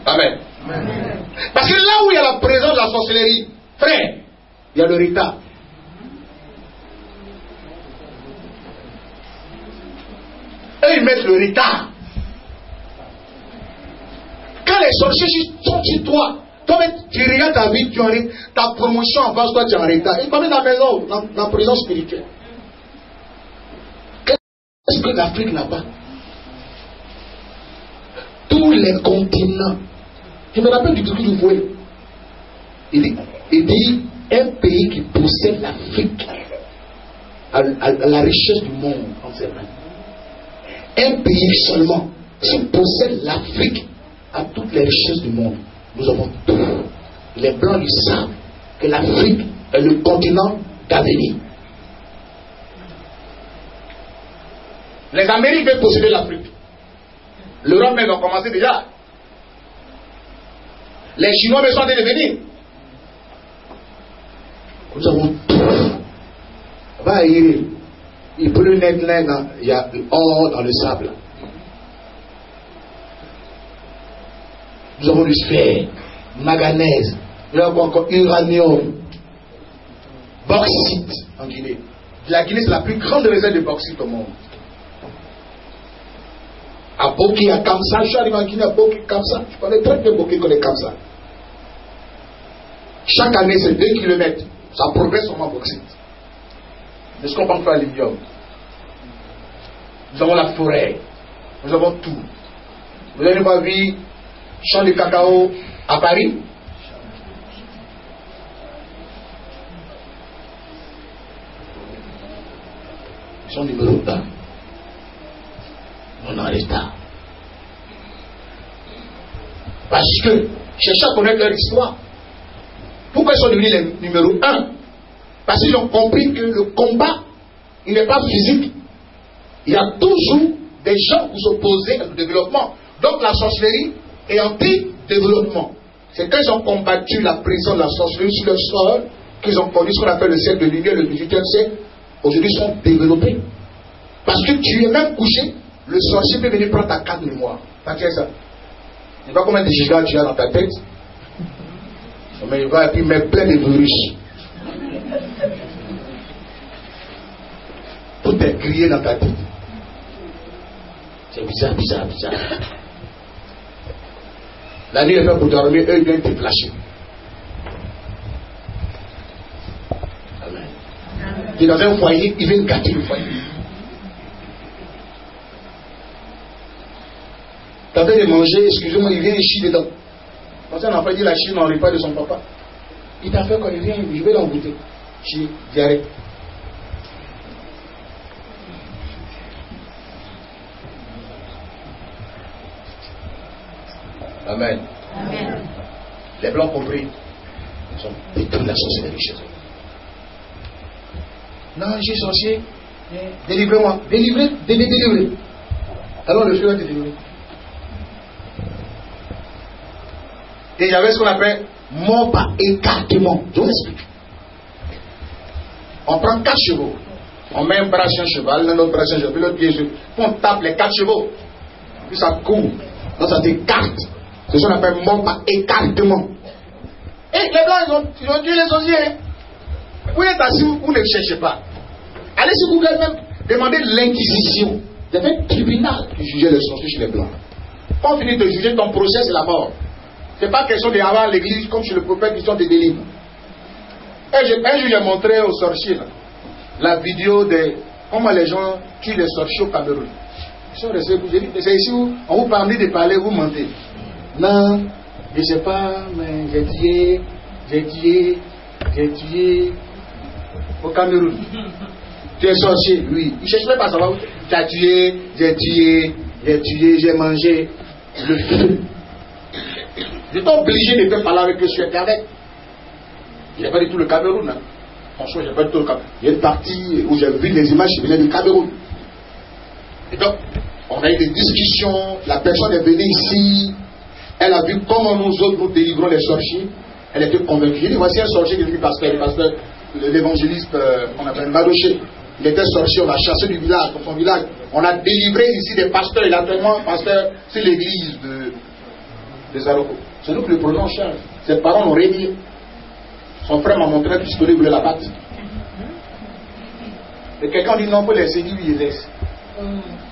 Amen. Amen. Parce que là où il y a la présence de la sorcellerie, frère, il y a le retard. Eux, ils mettent le retard. Quand les sorciers sont sur toi, tu regardes ta vie, tu arrêtes ta promotion en face, toi tu es en retard. Ils t'emmènent dans la maison, dans la prison spirituelle. Qu'est-ce que l'Afrique n'a pas? Tous les continents. Je me rappelle du truc du Voué. Il dit un pays qui possède l'Afrique à la richesse du monde en ses mains. Un pays seulement qui possède l'Afrique à toutes les richesses du monde. Nous avons tout. Les Blancs ils savent que l'Afrique est le continent d'avenir. Les Américains veulent posséder l'Afrique. L'Europe même a commencé déjà. Les Chinois me sont en train de venir. Nous avons tout. Va il peut le mettre là, il y a l'or dans le sable. Nous avons du fer, manganèse, nous avons encore uranium, bauxite en Guinée. La Guinée, c'est la plus grande réserve de bauxite au monde. À Boki, à Kamsa, je suis arrivé en Guinée à Boki, Kamsa. Je connais très bien Boki qu'on est Kamsa. Chaque année, c'est 2 km. Ça progresse sur ma bauxite. Est-ce qu'on peut faire l'ignoble? Nous avons la forêt. Nous avons tout. Vous n'avez pas vu champ de cacao à Paris? Ils sont numéro 1. On est en retard. Parce que, cherchez à connaître leur histoire. Pourquoi ils sont devenus les numéro 1? Parce qu'ils ont compris que le combat, il n'est pas physique. Il y a toujours des gens qui sont opposés au développement. Donc la sorcellerie est anti-développement. C'est quand ils ont combattu la prison de la sorcellerie sur le sol, qu'ils ont connu ce qu'on appelle le siècle de lumière, le 18e siècle, aujourd'hui ils sont développés. Parce que tu es même couché, le sorcier peut venir prendre ta carte mémoire. T'as fait ça. Il ne sait pas combien de gigas tu as dans ta tête. Mais il va et puis mettre plein de virus. Tout est grillé dans ta tête. C'est bizarre, bizarre, bizarre. La nuit est faite pour dormir, eux ils viennent te flasher. Amen. Tu es dans un foyer, ils viennent gâter le foyer. Tu as fait de manger, excusez-moi, il vient chier dedans. Quand un enfant dit la chie dans le repas de son papa, il t'a fait quoi? Il vient, je vais l'engoûter. Chie, diarrhée. Amen. Amen. Les blancs compris, ils ont détruit la sorcellerie chez eux. Non, je suis sorcier. Délivrez-moi. Délivrez. Alors le feu va te délivrer. Et il y avait ce qu'on appelle mort par écartement. Je vous explique. On prend 4 chevaux. On met un bras sur un cheval, un autre bras sur un cheval, l'autre pied sur. On tape les 4 chevaux. Puis ça court. Donc ça t'écarte. C'est ce qu'on appelle mort par écartement. Et les blancs, ils ont tué les sorciers. Vous êtes assis, vous ne cherchez pas. Allez sur Google même, demandez l'Inquisition. Il y avait un tribunal qui jugeait les sorciers chez les blancs. Quand on finit de juger, ton procès, c'est la mort. C'est pas question d'avoir l'église comme chez le prophète qui sont des délivres. Un jour, j'ai montré aux sorciers là, la vidéo de comment les gens tuent les sorciers au Cameroun. Ils sont restés, j'ai dit, c'est ici où on vous permet de parler, vous mentez. Non, je ne sais pas, mais j'ai tué au Cameroun. Tu es sorcier, oui. Il ne cherche même pas à savoir où tu as tué, j'ai mangé le feu. J'étais obligé de faire parler avec eux sur Internet. Il n'y a pas du tout le Cameroun. Hein. Franchement, il n'y a pas du tout le Cameroun. Il y a une partie où j'ai vu des images qui venaient du Cameroun. Et donc, on a eu des discussions. La personne est venue ici. Elle a vu comment nous autres nous délivrons les sorciers. Elle était convaincue. J'ai dit, voici un sorcier qui est venu pasteur, l'évangéliste, on appelle Madoché. Il était sorcier, on a chassé du village, dans son village. On a délivré ici des pasteurs. Il a tellement pasteur sur l'église de Zaroko. C'est nous qui le prenons en charge. Ses parents l'ont régné. Son frère m'a montré un pistolet, il voulait la battre. Et quelqu'un dit non, il faut laisser, lui, il laisse.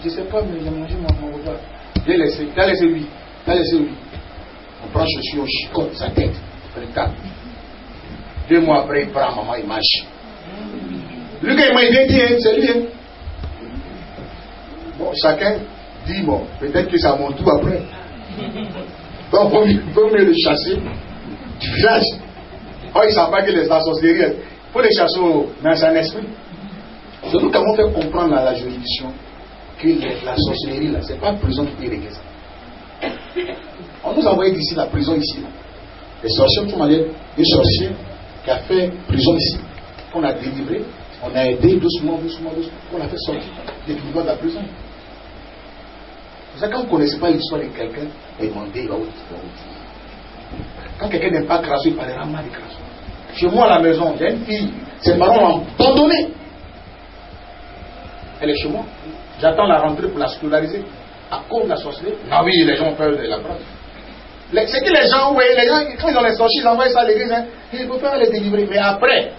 Je ne sais pas, mais j'ai mangé mon repas. J'ai laissé, il a laissé lui. On prend chaussure, on chicote sa tête. Le tape. 2 mois après, il prend maman, il marche. Lui, quand il m'a dit, c'est lui. Bon, chacun dit, bon, peut-être que c'est à mon tour après. Donc, il faut mieux le chasser du village. Oh, ils ne savent pas que les sorcelleries, il faut les chasser dans un esprit. C'est nous qui avons fait comprendre à la juridiction que la sorcellerie, là, ce n'est pas la prison qui peut régler ça. On nous a envoyé d'ici la prison ici. Là. Les sorciers sont allés, des sorciers qui a fait prison ici. On a délivré, on a aidé doucement, on l'a fait sortir des de la prison. C'est ça, quand vous ne connaissez pas l'histoire de quelqu'un, demandez, il va où. Quand quelqu'un n'aime pas Crasso, il parlera mal de Crasso. Chez moi à la maison, j'ai une fille, ses parents l'ont abandonnée. Elle est chez moi. J'attends la rentrée pour la scolariser. À cause de la sorcellerie. Ah oui, les gens ont peur de la prendre. C'est que les gens, oui, les gens, quand ils ont les sorciers, ils envoient ça à l'église, hein, ils peuvent pas les délivrer. Mais après,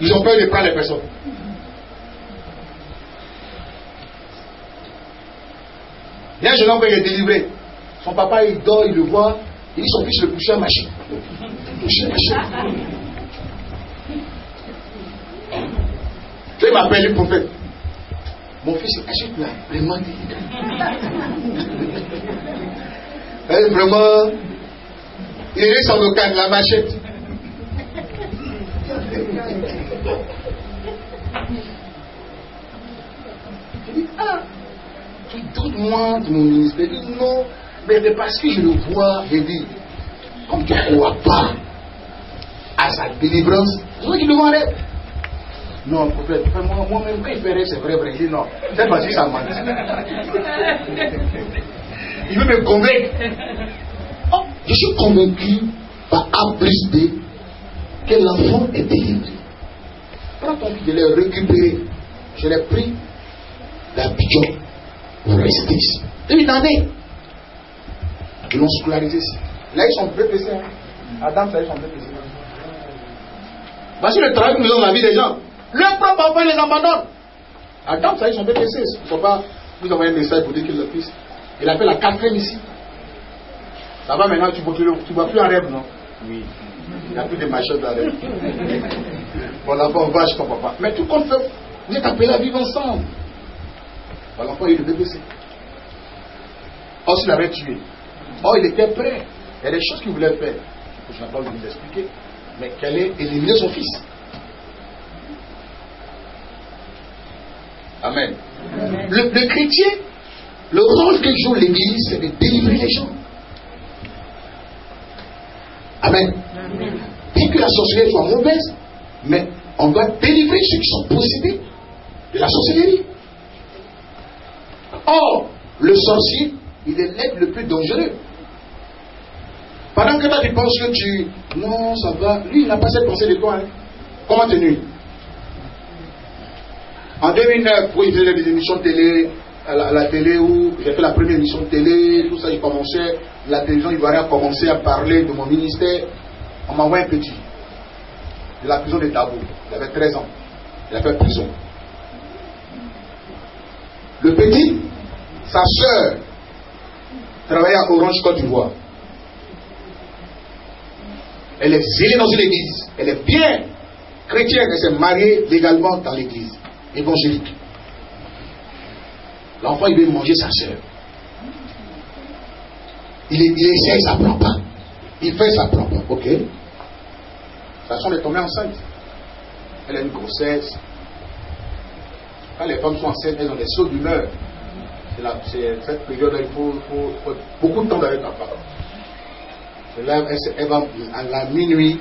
ils ont peur de prendre les personnes. Il y a un jeune homme qui est délivré. Son papa, il dort, il le voit. Il dit son fils le poussait à machine. Puis il m'appelle le prophète. Mon fils, achète là, vraiment délicat. Vraiment, il est sans le cadre, la machette. Je dis, tu donnes-moi de mon ministère. Il dit, non, mais parce que je le vois, je dis, comme tu ne crois pas à sa délivrance, c'est toi qui le vois rêve. Non, prophète, moi-même, quand il fait rêve, c'est vrai. Il dit non, cette fois-ci, ça ment. Il veut me convaincre. Oh, je suis convaincu par A plus B que l'enfant est délivré. Prends ton fils, je l'ai récupéré. Je l'ai pris. d'Abidjan pour rester ici. Et il en est. Ils l'ont scolarisé ici. Là, ils sont BPC. Adam, ça, ils sont BPC. Voici le travail que nous avons dans la vie des gens. Leurs propres enfants les abandonnent. Adam, ça, ils sont BPC. Il ne faut pas vous envoyer un message pour dire qu'il est le fils. Il a fait la 4e ici. Ça va maintenant, tu ne vois plus en rêve, non? Oui. Il n'y a plus de machins dans la rêve. Bon, l'enfant va chez ton papa. Mais tout compte fait, vous êtes appelés à vivre ensemble. Bon, l'enfant, il est le BPC. Or, s'il avait tué. Or, il était prêt. Il y a des choses qu'il voulait faire. Je n'ai pas envie de vous expliquer. Mais qu'elle ait éliminé son fils. Amen. Le chrétien, le rôle que joue l'Église, c'est de délivrer les gens. Amen. Bien que la sorcellerie soit mauvaise, mais on doit délivrer ceux qui sont possédés de la sorcellerie. Or, le sorcier, il est l'être le plus dangereux. Pendant que toi tu penses que tu... Non, ça va. Lui, il n'a pas cette pensée de toi. Hein. Comment te nuire? En 2009, où il faisait des émissions de télé, à la télé, où j'ai fait la première émission de télé, tout ça, il commençait, la télévision ivoirienne a commencé à parler de mon ministère. On m'a envoyé un petit de la prison de Dabo. Il avait 13 ans. Il a fait prison. Le petit, sa soeur, travaillait à Orange Côte d'Ivoire. Elle est zélée dans une église. Elle est bien chrétienne. Elle s'est mariée légalement dans l'église évangélique. L'enfant, il veut manger sa soeur. Il essaie, ça ne prend pas. Il fait, ça ne prend pas. Ok. Sa soeur est tombée enceinte. Elle a une grossesse. Quand les femmes sont enceintes, elles ont des sauts d'humeur. C'est cette période-là, il faut beaucoup de temps avec papa. Là, elle va à la minuit,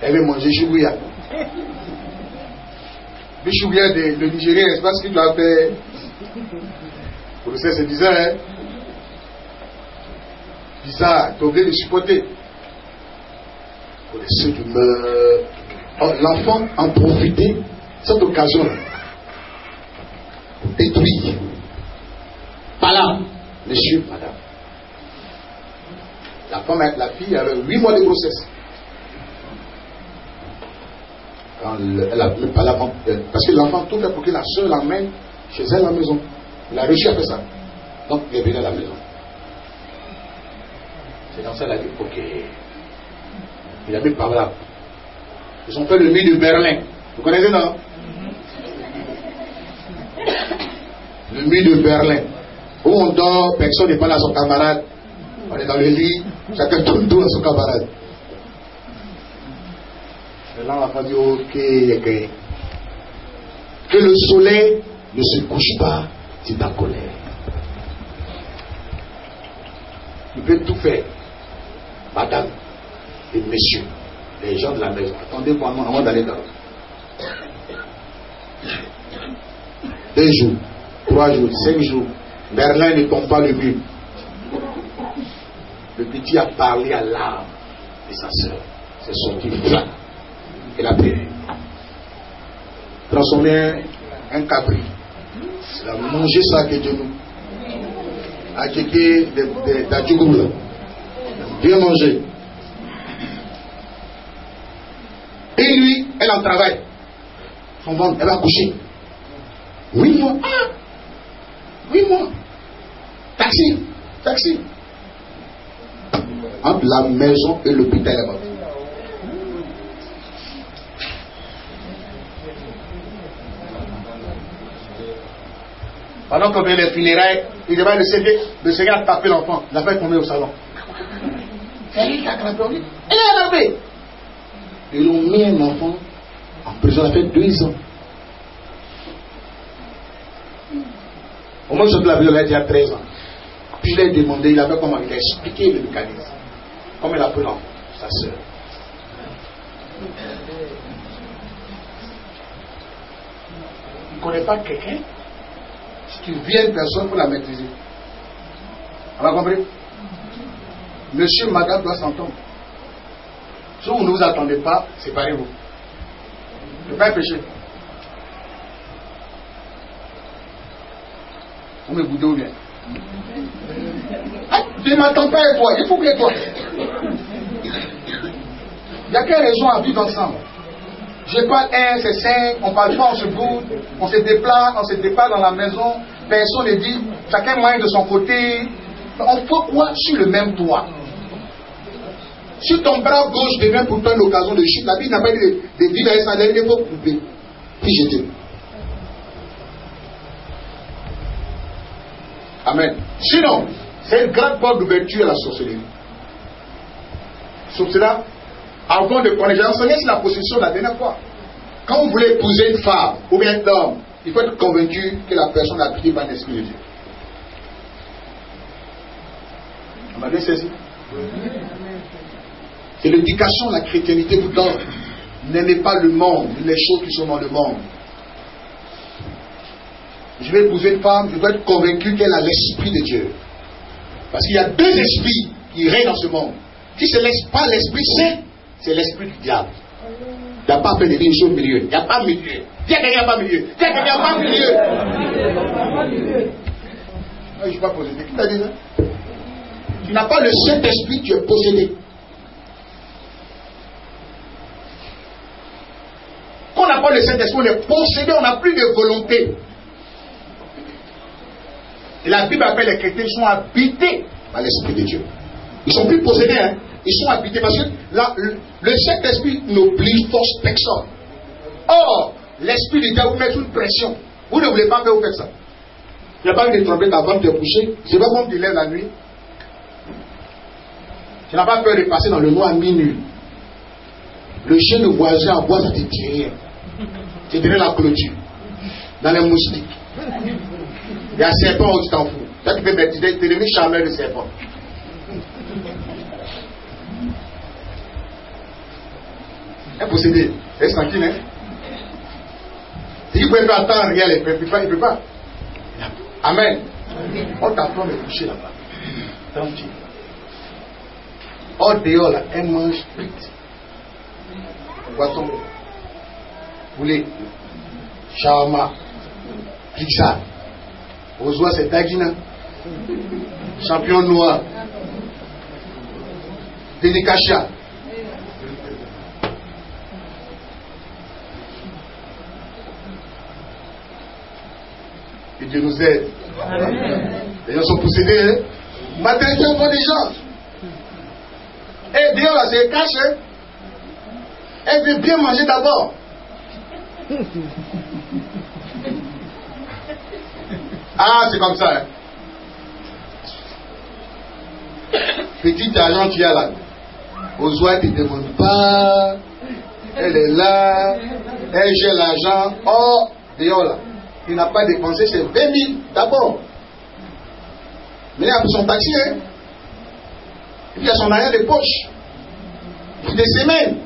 elle va manger choubouya. Le choubouya de Nigeria, c'est pas ce qu'il doit faire. Vous le savez, c'est bizarre, hein? Bizarre, tu es obligé de supporter. Pour les ceux qui meurent. L'enfant en profiter, cette occasion, pour détruire. Pas là, monsieur, madame. La fille avait 8 mois de grossesse. Quand elle a même pas l'enfant, parce que l'enfant tout fait pour que la soeur l'emmène chez elle à la maison. Il a réussi à faire ça. Donc il est venu à la maison. C'est dans ça qu'elle a dit, ok. Il a mis par là. Ils ont fait le mur de Berlin. Vous connaissez, non? Le mur de Berlin. Où on dort, personne n'est pas là à son camarade. On est dans le lit, chacun tourne à son camarade. Et là, on va dire, ok. Que le soleil ne se couche pas sur ta colère. Il peut tout faire. Madame et messieurs, les gens de la maison, attendez-moi avant d'aller dans. 2 jours, 3 jours, 5 jours, Berlin ne tombe pas le mur. Le petit a parlé à l'âme de sa soeur. C'est sorti flat. Il a pris. Transformé un cabri. Il a mangé ça que Dieu nous. A quelqu'un d'Adjougoula. Bien mangé. Et lui, elle en travaille. Son ventre, elle va coucher. 8 mois. 8 mois. Taxi. Entre la maison et l'hôpital là-bas. Pendant qu'on fait les funérailles, il devait le Seigneur a tapé l'enfant. Il a fait tomber au salon. C'est lui qui a attrapé. Elle a attrapé. Ils ont mis un enfant en prison, il a fait 2 ans. Au moins, je suis la prison, il a 13 ans. Puis je l'ai demandé, il avait comment, il a expliqué le mécanisme. Comment il a pris l'enfant, sa soeur. Il ne connaît pas quelqu'un. Si tu viens personne pour la maîtriser. On va compris? Monsieur, madame doit s'entendre. Si vous ne vous attendez pas, séparez-vous. Ce n'est pas un péché. On me boude ou bien. Ah, tu ne m'attends pas et toi, il faut que toi. Il n'y a quelle raison à vivre ensemble? Je parle 1, c'est 5, on ne parle pas, on se boude, on se déplace dans la maison, personne ne dit, chacun mange de son côté. On fait quoi sur le même toit? Si ton bras gauche devient pour toi une occasion de chute, la Bible n'a pas dit de vivre avec ça, il faut couper, puis jeter. Amen. Sinon, c'est une grande porte d'ouverture à la sorcellerie. Sur cela, avant de connaître, j'ai enseigné sur la possession la dernière fois. Quand vous voulez épouser une femme ou bien un homme, il faut être convaincu que la personne est habitée par l'Esprit de Dieu. On m'a bien saisi? C'est l'éducation, la chrétienté vous donne. N'aimez pas le monde, les choses qui sont dans le monde. Je vais épouser une femme, je dois être convaincu qu'elle a l'Esprit de Dieu. Parce qu'il y a deux esprits qui règnent dans ce monde. Si ce n'est pas l'Esprit Saint, c'est l'esprit du diable. Il n'y a pas fait de une chose au milieu. Il n'y a pas milieu. Dis à quelqu'un, il n'y a pas milieu. Dis à quelqu'un, il n'y a pas milieu. Je ne suis pas possédé. Qui t'a dit ça? Tu n'as pas le Saint-Esprit, tu es possédé. Quand on n'a pas le Saint-Esprit, on est possédé, on n'a plus de volonté. Et la Bible appelle les chrétiens, ils sont habités par l'Esprit de Dieu. Ils ne sont plus possédés, hein. Ils sont habités parce que le Saint-Esprit n'oblige, force personne. Or, l'Esprit de Dieu vous met une pression. Vous ne voulez pas faire, vous faites ça. Il n'y a pas eu de trompette avant de te coucher. C'est pas comme tu lèves la nuit. Tu n'as pas peur de passer dans le noir à minuit. Le chien de voisin en bois, ça te dit rien. C'est derrière la clôture. Dans les moustiques. Il y a un serpent où tu t'en fous. Toi, tu peux mettre, tu es devenu charmeur de serpent. Impossédé. Reste tranquille, hein. Si il peut faire attendre, il ne peut pas. Amen. On t'apprend de coucher là-bas. Tranquille. Hors dehors, là, un mange vite. Boisson. Poulet. Shawarma. Pizza. Aux oies, c'est Dagina. Champion noir. Délicacha. Que Dieu nous aide. Les gens sont possédés. Hein? Maternité au fond des gens. Et Dieu là, c'est caché. Elle veut bien manger d'abord. Ah, c'est comme ça. Hein? Petit argent tu as là. Aux oies, tu ne demandes pas. Elle est là. Elle gère l'argent. Oh, dehors là. Il n'a pas dépensé, c'est 20 000 d'abord. Mais il a son taxi, hein. Et puis il a son arrière de poche. Pour des semaines.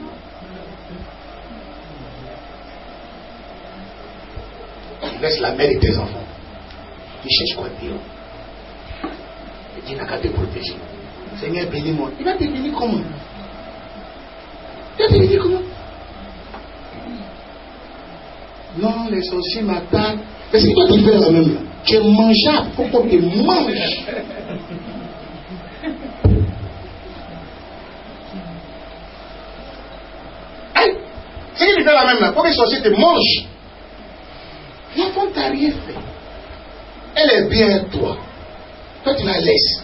Tu laisses la mère et tes enfants. Tu cherches quoi dire? Et Dieu n'a qu'à te protéger. Seigneur, bénis-moi. Il va te bénir comment? Il va te bénir comment? Non, les sorciers m'attaquent. Est-ce que toi tu fais la même là? Tu es mangeable, il faut qu'on te mange. C'est qu'il fait la même là, il faut que les sorciers te mangent. L'enfant t'a rien fait. Elle est bien avec toi. Toi tu la laisses.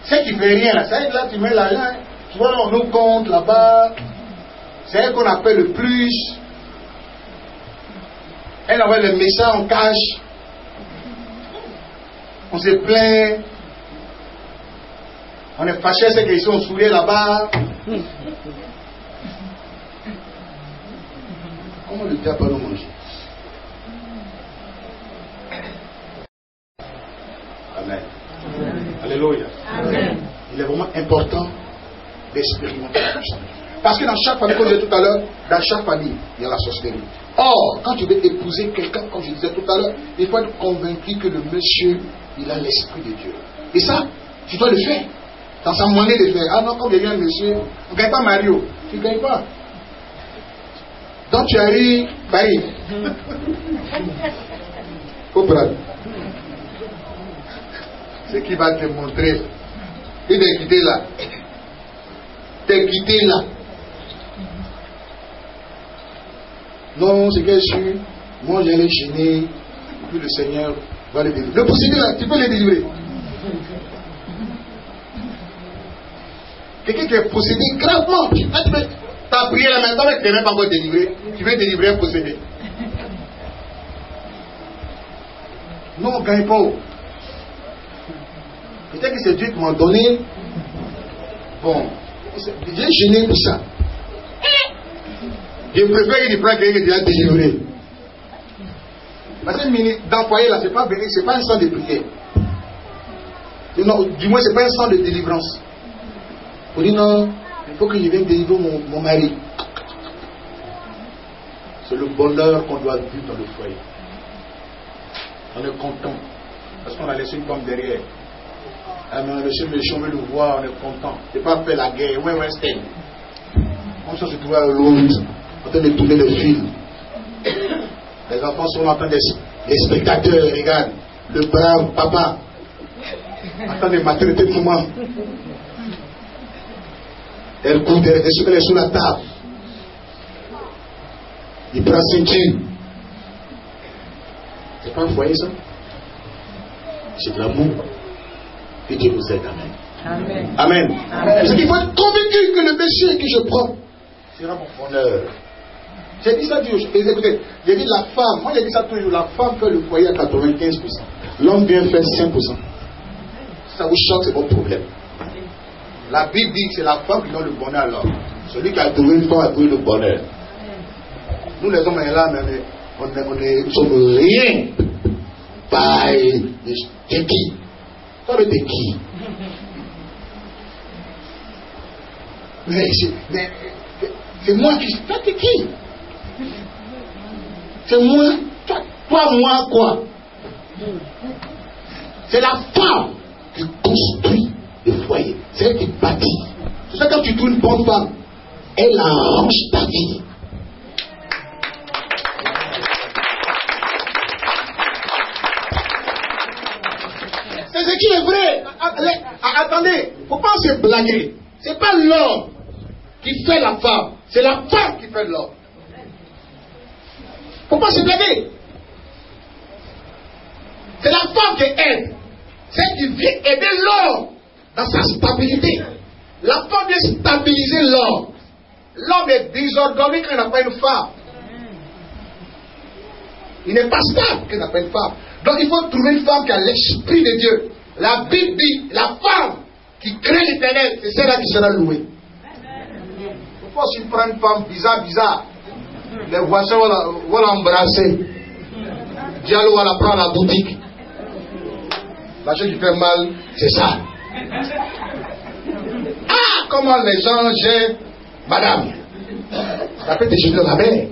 C'est qui fait rien là, c'est là tu mets l'argent. Tu vois, on nous compte là-bas. C'est elle qu'on appelle le plus. Elle envoie le message en cache. On se plaint. On est fâché, c'est qu'ils sont souriés là-bas. Comment le diable va nous manger? Amen. Alléluia. Amen. Il est vraiment important d'expérimenter la puissance. Parce que dans chaque famille, comme je disais tout à l'heure, dans chaque famille, il y a la sorcellerie. Or, quand tu veux épouser quelqu'un, comme je disais tout à l'heure, il faut être convaincu que le monsieur, il a l'Esprit de Dieu. Et ça, tu dois le faire. Dans sa monnaie de faire. Ah non, quand il vient monsieur, on ne gagne pas Mario. Tu ne gagnes pas. Donc tu arrives, bye. Faut prendre. Ce qui va te montrer. Il t'est quitté là. T'es quitté là. Non, c'est que je suis. Moi, j'allais gêner. Puis le Seigneur va le délivrer. Le posséder là, tu peux le délivrer. Quelqu'un qui est possédé gravement. Tu as prié là maintenant, mais tu n'es même pas encore délivré. Tu veux délivrer un possédé. Non, on ne gagne pas. Peut-être que c'est Dieu qui m'a donné. Bon, j'ai gêné pour ça. Je préfère qu'il prenne quelqu'un qui est déjà délivré. Parce que dans le foyer là, c'est pas un sang de prière. Non, du moins, c'est pas un sang de délivrance. On dit non, il faut que je vienne délivrer mon mari. C'est le bonheur qu'on doit vivre dans le foyer. On est content. Parce qu'on a laissé une femme derrière. Ah, mais on a laissé le méchant, on veut le voir, on est content. C'est pas faire la guerre, ouais, c'était. On se trouve à l'autre, en train de tourner le film. Les enfants sont en train de. Les spectateurs regardent. Le brave papa. En train de maturité de maman. Elle court derrière, elle est sous la table. Il prend ceinture. C'est pas un foyer ça? C'est de l'amour. Que Dieu vous aide. Amen. Amen. Amen. Amen. Parce qu'il faut être convaincu que le péché que je prends sera mon bonheur. J'ai dit ça, écoutez, j'ai dit la femme, moi j'ai dit ça toujours, la femme fait le foyer à 95%. L'homme vient faire 5%. Si ça vous choque, c'est votre problème. La Bible dit que c'est la femme qui donne le bonheur à l'homme. Celui qui a trouvé une femme a trouvé le bonheur. Nous les hommes, on est là, mais nous sommes rien. T'es qui? Toi, t'es qui? Mais c'est moi qui. Toi, t'es qui? C'est moi. Toi, moi, quoi? C'est la femme qui construit le foyer. C'est elle qui bâtit. C'est ça, quand tu trouves une bonne femme, elle arrange ta vie. C'est ce qui est vrai. Attendez, il ne faut pas se blaguer. Ce n'est pas l'homme qui fait la femme, c'est la femme qui fait l'homme. Il ne faut pas se blaguer. C'est la femme qui aide. C'est elle qui vient aider l'homme dans sa stabilité. La femme vient stabiliser l'homme. L'homme est désordonné quand il n'a pas une femme. Il n'est pas stable quand il n'a pas une femme. Donc il faut trouver une femme qui a l'esprit de Dieu. La Bible dit, la femme qui crée l'Éternel, c'est celle-là qui sera louée. Il ne faut pas aussi prendre une femme bizarre. Les voisins vont l'embrasser. Diallo va la prendre à la boutique. La chose qui fait mal, c'est ça. Ah, comment les gens gèrent madame. Ça peut te jeter la mer.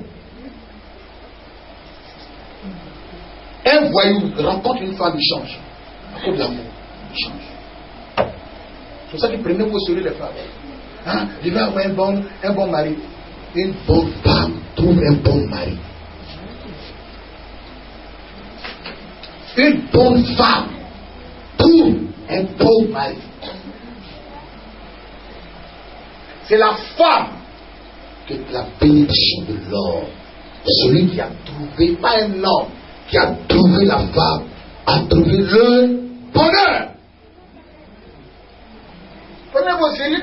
Un voyou rencontre une femme, il change. À cause de l'amour, il change. C'est pour ça qu'il prenait pour sauver les femmes. Hein? Il va avoir un bon mari. Une bonne femme trouve un bon mari. Une bonne femme trouve un bon mari. C'est la femme que la bénédiction de l'homme. Celui qui a trouvé, pas un homme, qui a trouvé la femme, a trouvé le bonheur. Prenez vos séries.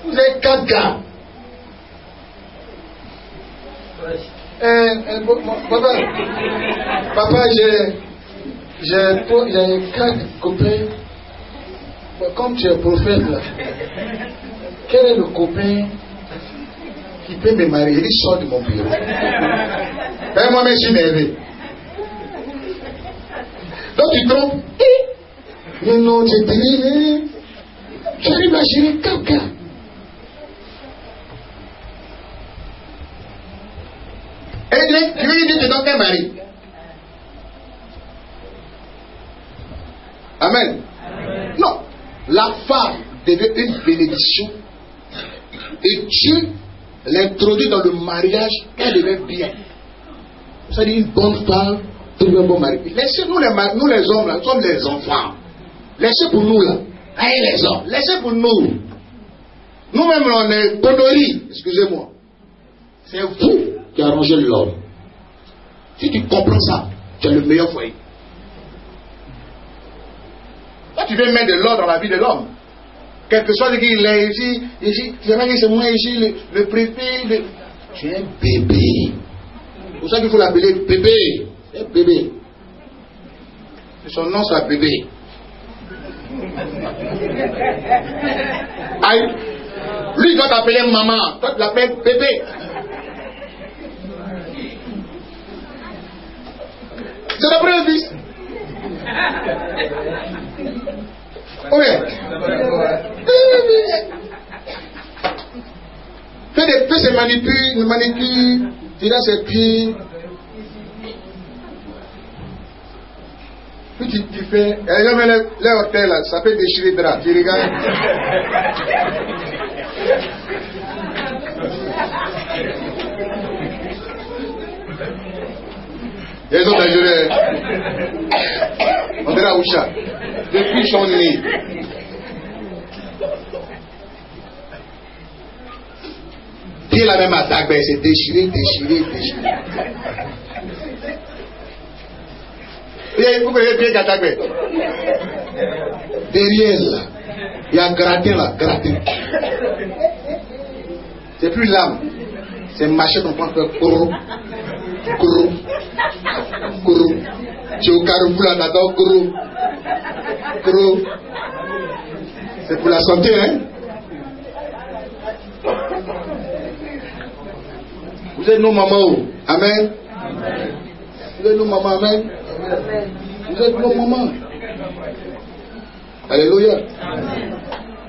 Vous avez 4 gars. Papa, j'ai 4 copains. Comme tu es prophète là, quel est le copain qui peut me marier? Il sort de mon bureau. Ben, moi, je suis énervé. Donc tu trompes. Mais non, tu es délivré. J'arrive à gérer 4 gars. Et tu veux dire que tu donnes un mari. Amen. Amen. Non. La femme devient une bénédiction. Et Dieu l'introduit dans le mariage, elle devient bien. C'est-à-dire une bonne femme trouve un bon mari. Laissez-nous nous les hommes, là, nous sommes les enfants. Laissez pour nous là. Allez les hommes, laissez pour nous. Nous-mêmes on est conneries, excusez-moi. C'est vous qui arrangez l'homme. Si tu comprends ça, tu es le meilleur foyer. Toi tu veux mettre de l'ordre dans la vie de l'homme. Quelque chose qu'il est ici, c'est moi ici, le préfet, tu es un bébé. C'est pour ça qu'il faut l'appeler bébé. C'est un bébé. Son nom c'est bébé. Aïe. Lui il doit t'appeler maman, toi tu l'appelles bébé. C'est le premier fils. Oui. Fais ses manicures, tire ses pieds. Puis tu fais. Les hôtels là, ça fait déchirer le drap. Tu regardes. Les autres, on dirait à Oucha. Depuis son nez. Puis la même attaque, ben, c'est déchiré. Vous voyez bien qu'attaque. Derrière là, il y a gratin là, gratin. C'est plus l'âme. C'est machette, on prend faire courou. Tu es au carrefour là, t'attends courou. C'est pour la santé, hein. Vous êtes nos mamans. Amen. Vous êtes nos mamans. Amen. Vous êtes nos mamans. Alléluia.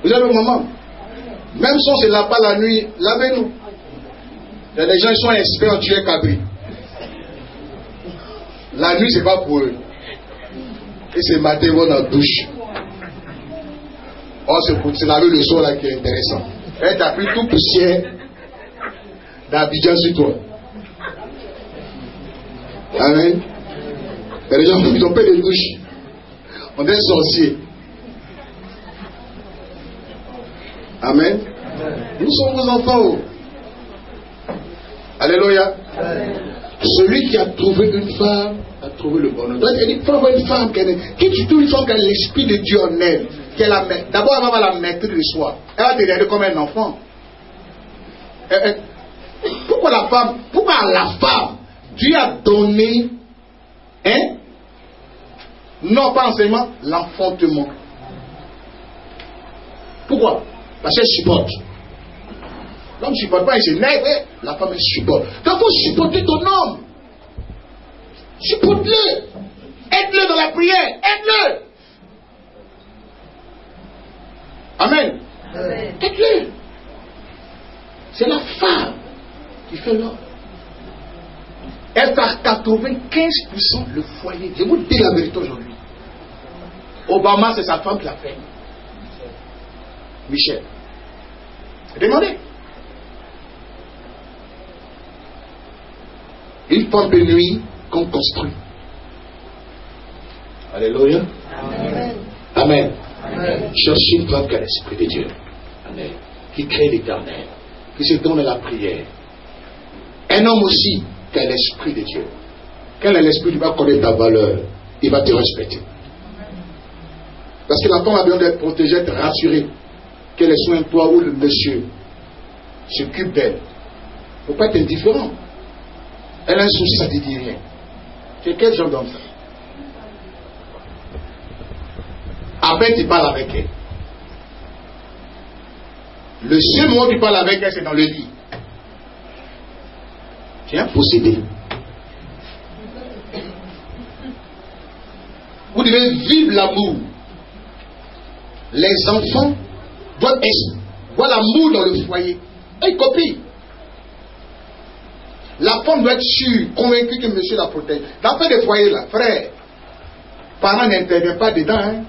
Vous êtes nos mamans. Même si on ne se lave pas la nuit, lavez-nous. Il y a des gens qui sont experts en tuer cabri. La nuit, c'est pas pour eux. Et c'est matin, ils vont dans la douche. Oh, c'est pour te laver le soir là qui est intéressant. Et tu as pris tout poussière d'Abidjan sur toi. Amen. Il y a des gens qui ont pris des douches. On est sorciers. Amen. Nous sommes vos enfants. Alléluia. Celui qui a trouvé une femme a trouvé le bonheur. Donc, il faut avoir une femme qui tu trouves une femme qui a l'esprit de Dieu en elle. D'abord, elle va avoir la maîtrise de soi. Elle va te regarder comme un enfant. Pourquoi à la femme, Dieu a donné, non pas enseignement, l'enfantement. Pourquoi? Parce qu'elle supporte. L'homme ne supporte pas, il s'énerve, la femme elle supporte. Donc il faut supporter ton homme. Supporte-le. Aide-le dans la prière. Aide-le. Amen. Aide-le. C'est la femme qui fait l'homme. Elle fait 95% le foyer. Je vous dis la vérité aujourd'hui. Obama, c'est sa femme qui l'a fait. Michel. Demandez. Une femme de nuit qu'on construit. Alléluia. Amen. Amen. Amen. Cherchez une femme qui a l'esprit de Dieu. Amen. Qui crée l'éternel. Qui se donne à la prière. Un homme aussi qui a l'esprit de Dieu. Quand il a l'esprit, il va connaître ta valeur. Il va te respecter. Parce que la femme a besoin d'être protégée, d'être rassurée. Qu'elle est soin de toi ou le monsieur s'occupe d'elle. Il ne faut pas être indifférent. Elle a un souci, ça ne te dit rien. C'est quel genre d'homme ça? Après, tu parles avec elle. Le seul moment où tu parles avec elle, c'est dans le lit. Tu es un possédé. Vous devez vivre l'amour. Les enfants doivent voir l'amour dans le foyer. Et ils copient. La femme doit être sûre, convaincue que monsieur la protège. Dans le des foyers là, frère, parents n'interviennent pas dedans.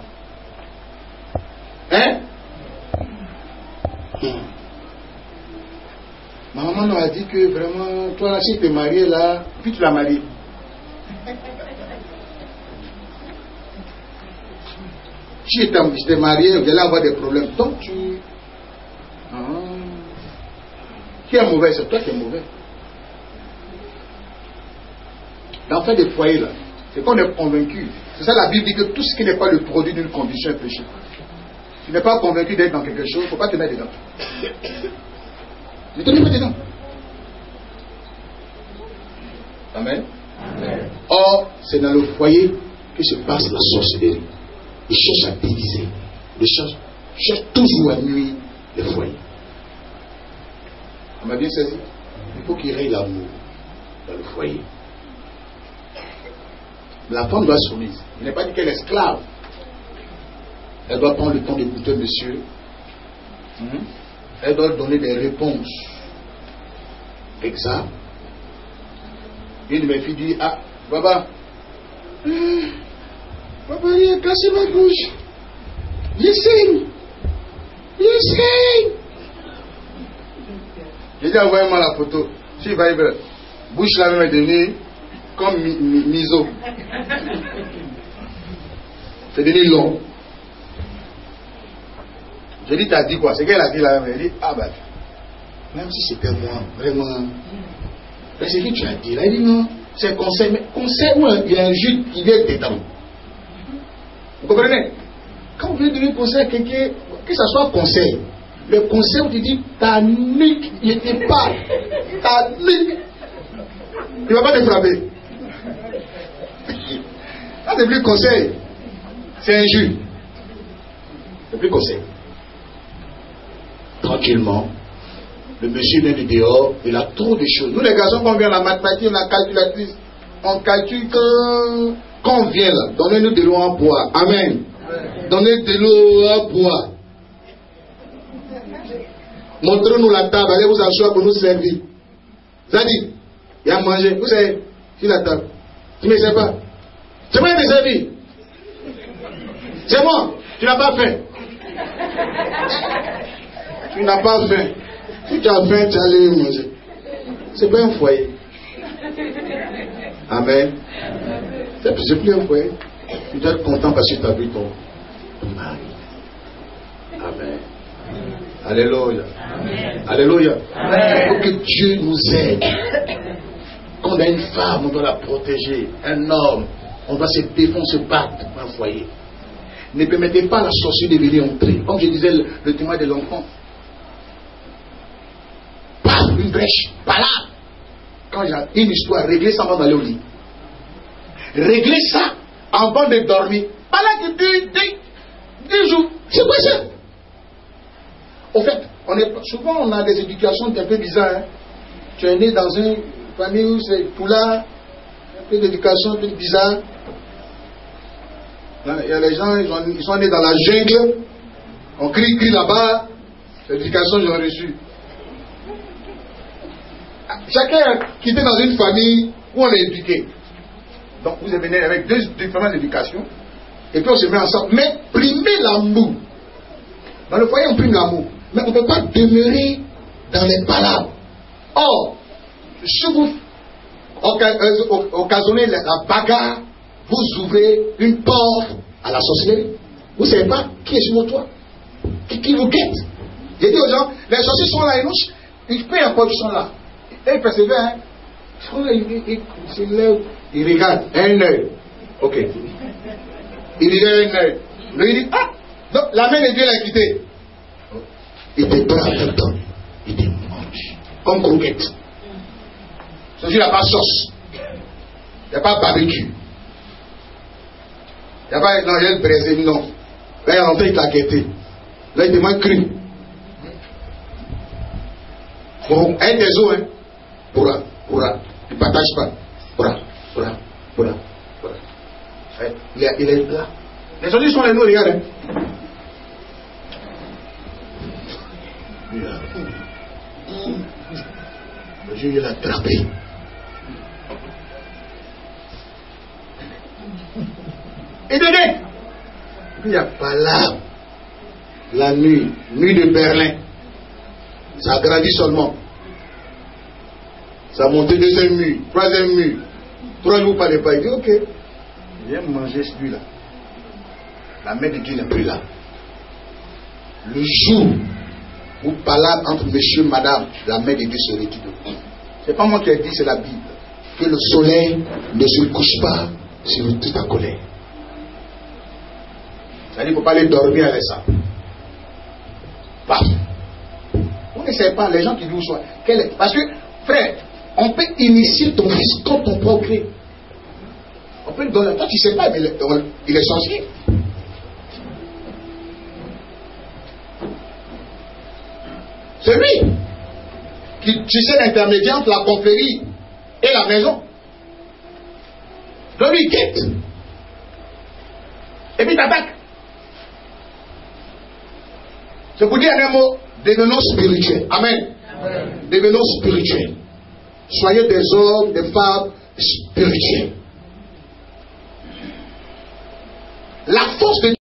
Ma maman nous a dit que vraiment, toi là, si tu es marié là, puis tu l'as marié. Si j'étais marié, j'allais avoir des problèmes. Donc tu... Qui est mauvais? C'est toi qui es mauvais. L'enfer des foyers, là, c'est qu'on est convaincu. C'est ça la Bible dit que tout ce qui n'est pas le produit d'une condition est péché. Tu n'es pas convaincu d'être dans quelque chose, il ne faut pas te mettre dedans. Ne te mets pas dedans. Amen. Or, c'est dans le foyer que se passe la sorcellerie. Ils cherchent à diviser. Ils cherchent toujours à nuire les foyers. On m'a bien saisi. Il faut qu'il y ait l'amour dans le foyer. La femme doit être soumise. Il n'est pas dit qu'elle est esclave. Elle doit prendre le temps d'écouter monsieur. Elle doit donner des réponses exactes. Une de mes filles dit, ah, Baba, Papa, il a cassé ma bouche. Je saigne. J'ai dit, envoyez-moi la photo. Si il va y avoir, bouche là même est devenue comme miso. C'est devenu long. J'ai dit, t'as dit quoi? C'est qu'elle a dit là même. Elle dit, ah bah, même si c'était moi, vraiment. Mais c'est ce que tu as dit là. Elle dit non, c'est conseil. Mais conseil où il y a un jus qui vient dedans. Vous comprenez? Quand vous voulez donner conseil à quelqu'un, que ce soit conseil, le conseil où tu dis ta nuque, il n'était pas. Ta nuque, il ne va pas te frapper. Ça, c'est plus conseil. C'est un jus. C'est plus conseil. Tranquillement. Le monsieur vient du dehors, il a trop de choses. Nous les garçons, quand on vient à la mathématique, on a calculatrice. On calcule quand on vient là. Donnez-nous de l'eau à boire. Amen. Donnez de l'eau à boire. Montrez-nous la table. Allez vous asseoir pour nous servir. Zadi, il y a à manger. Vous savez, sur la table. Tu ne me sais pas. C'est moi qui te servir. C'est moi. Tu n'as pas faim. Tu n'as pas faim. Si tu as faim, tu as allé manger. C'est pas un foyer. Amen. C'est plus un foyer. Tu dois être content parce que tu as vu ton mari. Amen. Alléluia. Amen. Alléluia. Il faut que Dieu nous aide. Quand on a une femme, on doit la protéger. Un homme, on doit se défendre, se battre pour un foyer. Ne permettez pas à la sorcière de venir entrer. Comme je disais, le témoin de l'enfant. Une brèche, pas là. Quand j'ai une histoire, réglez ça avant d'aller au lit. Réglez ça avant de dormir. Pas là que 10 jours. C'est quoi ça? Au fait, souvent on a des éducations un peu bizarres. Hein. Tu es né dans une famille où c'est tout là, un peu d'éducation un peu bizarre. Il y a les gens, ils sont nés dans la jungle. On crie là-bas. L'éducation qu'ils ont reçue. Chacun qui était dans une famille où on est éduqué. Donc vous venez avec deux différentes éducations. Et puis on se met ensemble. Mais primer l'amour. Dans le foyer on prime l'amour. Mais on ne peut pas demeurer dans les palabres. Or, si vous occasionnez la bagarre, vous ouvrez une porte à la sorcellerie. Vous ne savez pas qui est sur votre toit. Qui vous guette. J'ai dit aux gens, les sorciers sont là, ils peu importe ils sont là. Et ils persévèrent, hein. Il regarde un œil. Ok. Il regarde un œil. Lui il dit, ah, donc la main de Dieu l'a quitté. Il te prend en même temps. Il te mange. Comme croquette. Ce jour, il n'y a pas sauce. Il n'y a pas barbecue. Il n'y a pas, non, il y a le brésil, non. Là, il est rentré, il t'a guetté. Là, il te mange cru. Bon, un des os, hein. Pourra. Il ne partage pas. Pourra. Il est là. Les autres sont les nous, regarde. Hein. Le Dieu, il l'a attrapé. Et dedans. Il n'y a pas là. La nuit de Berlin. Ça a grandi seulement. Ça a monté deuxième mur, troisième mur. 3 jours par les pas. Il dit ok. Viens manger celui-là. la main de Dieu n'est plus là. Le jour où parlez entre monsieur et madame, la main de Dieu se retire de vous. Ce n'est pas moi qui ai dit, c'est la Bible. Que le soleil ne se couche pas sur toute ta colère. C'est-à-dire qu'il ne faut pas aller dormir avec ça. Paf. On n'essaie pas, les gens qui vous soient. Parce que, frère, on peut initier ton fils comme ton progrès. On peut le donner. Toi, tu ne sais pas, mais il est sorcier. C'est lui qui, tu sais, l'intermédiaire entre la confrérie et la maison. Donc, lui, quitte. Et puis, t'attaque. C'est pour dire un mot, devenons spirituels. Amen. Amen. Devenons spirituels. Soyez des hommes, des femmes spirituels. La force de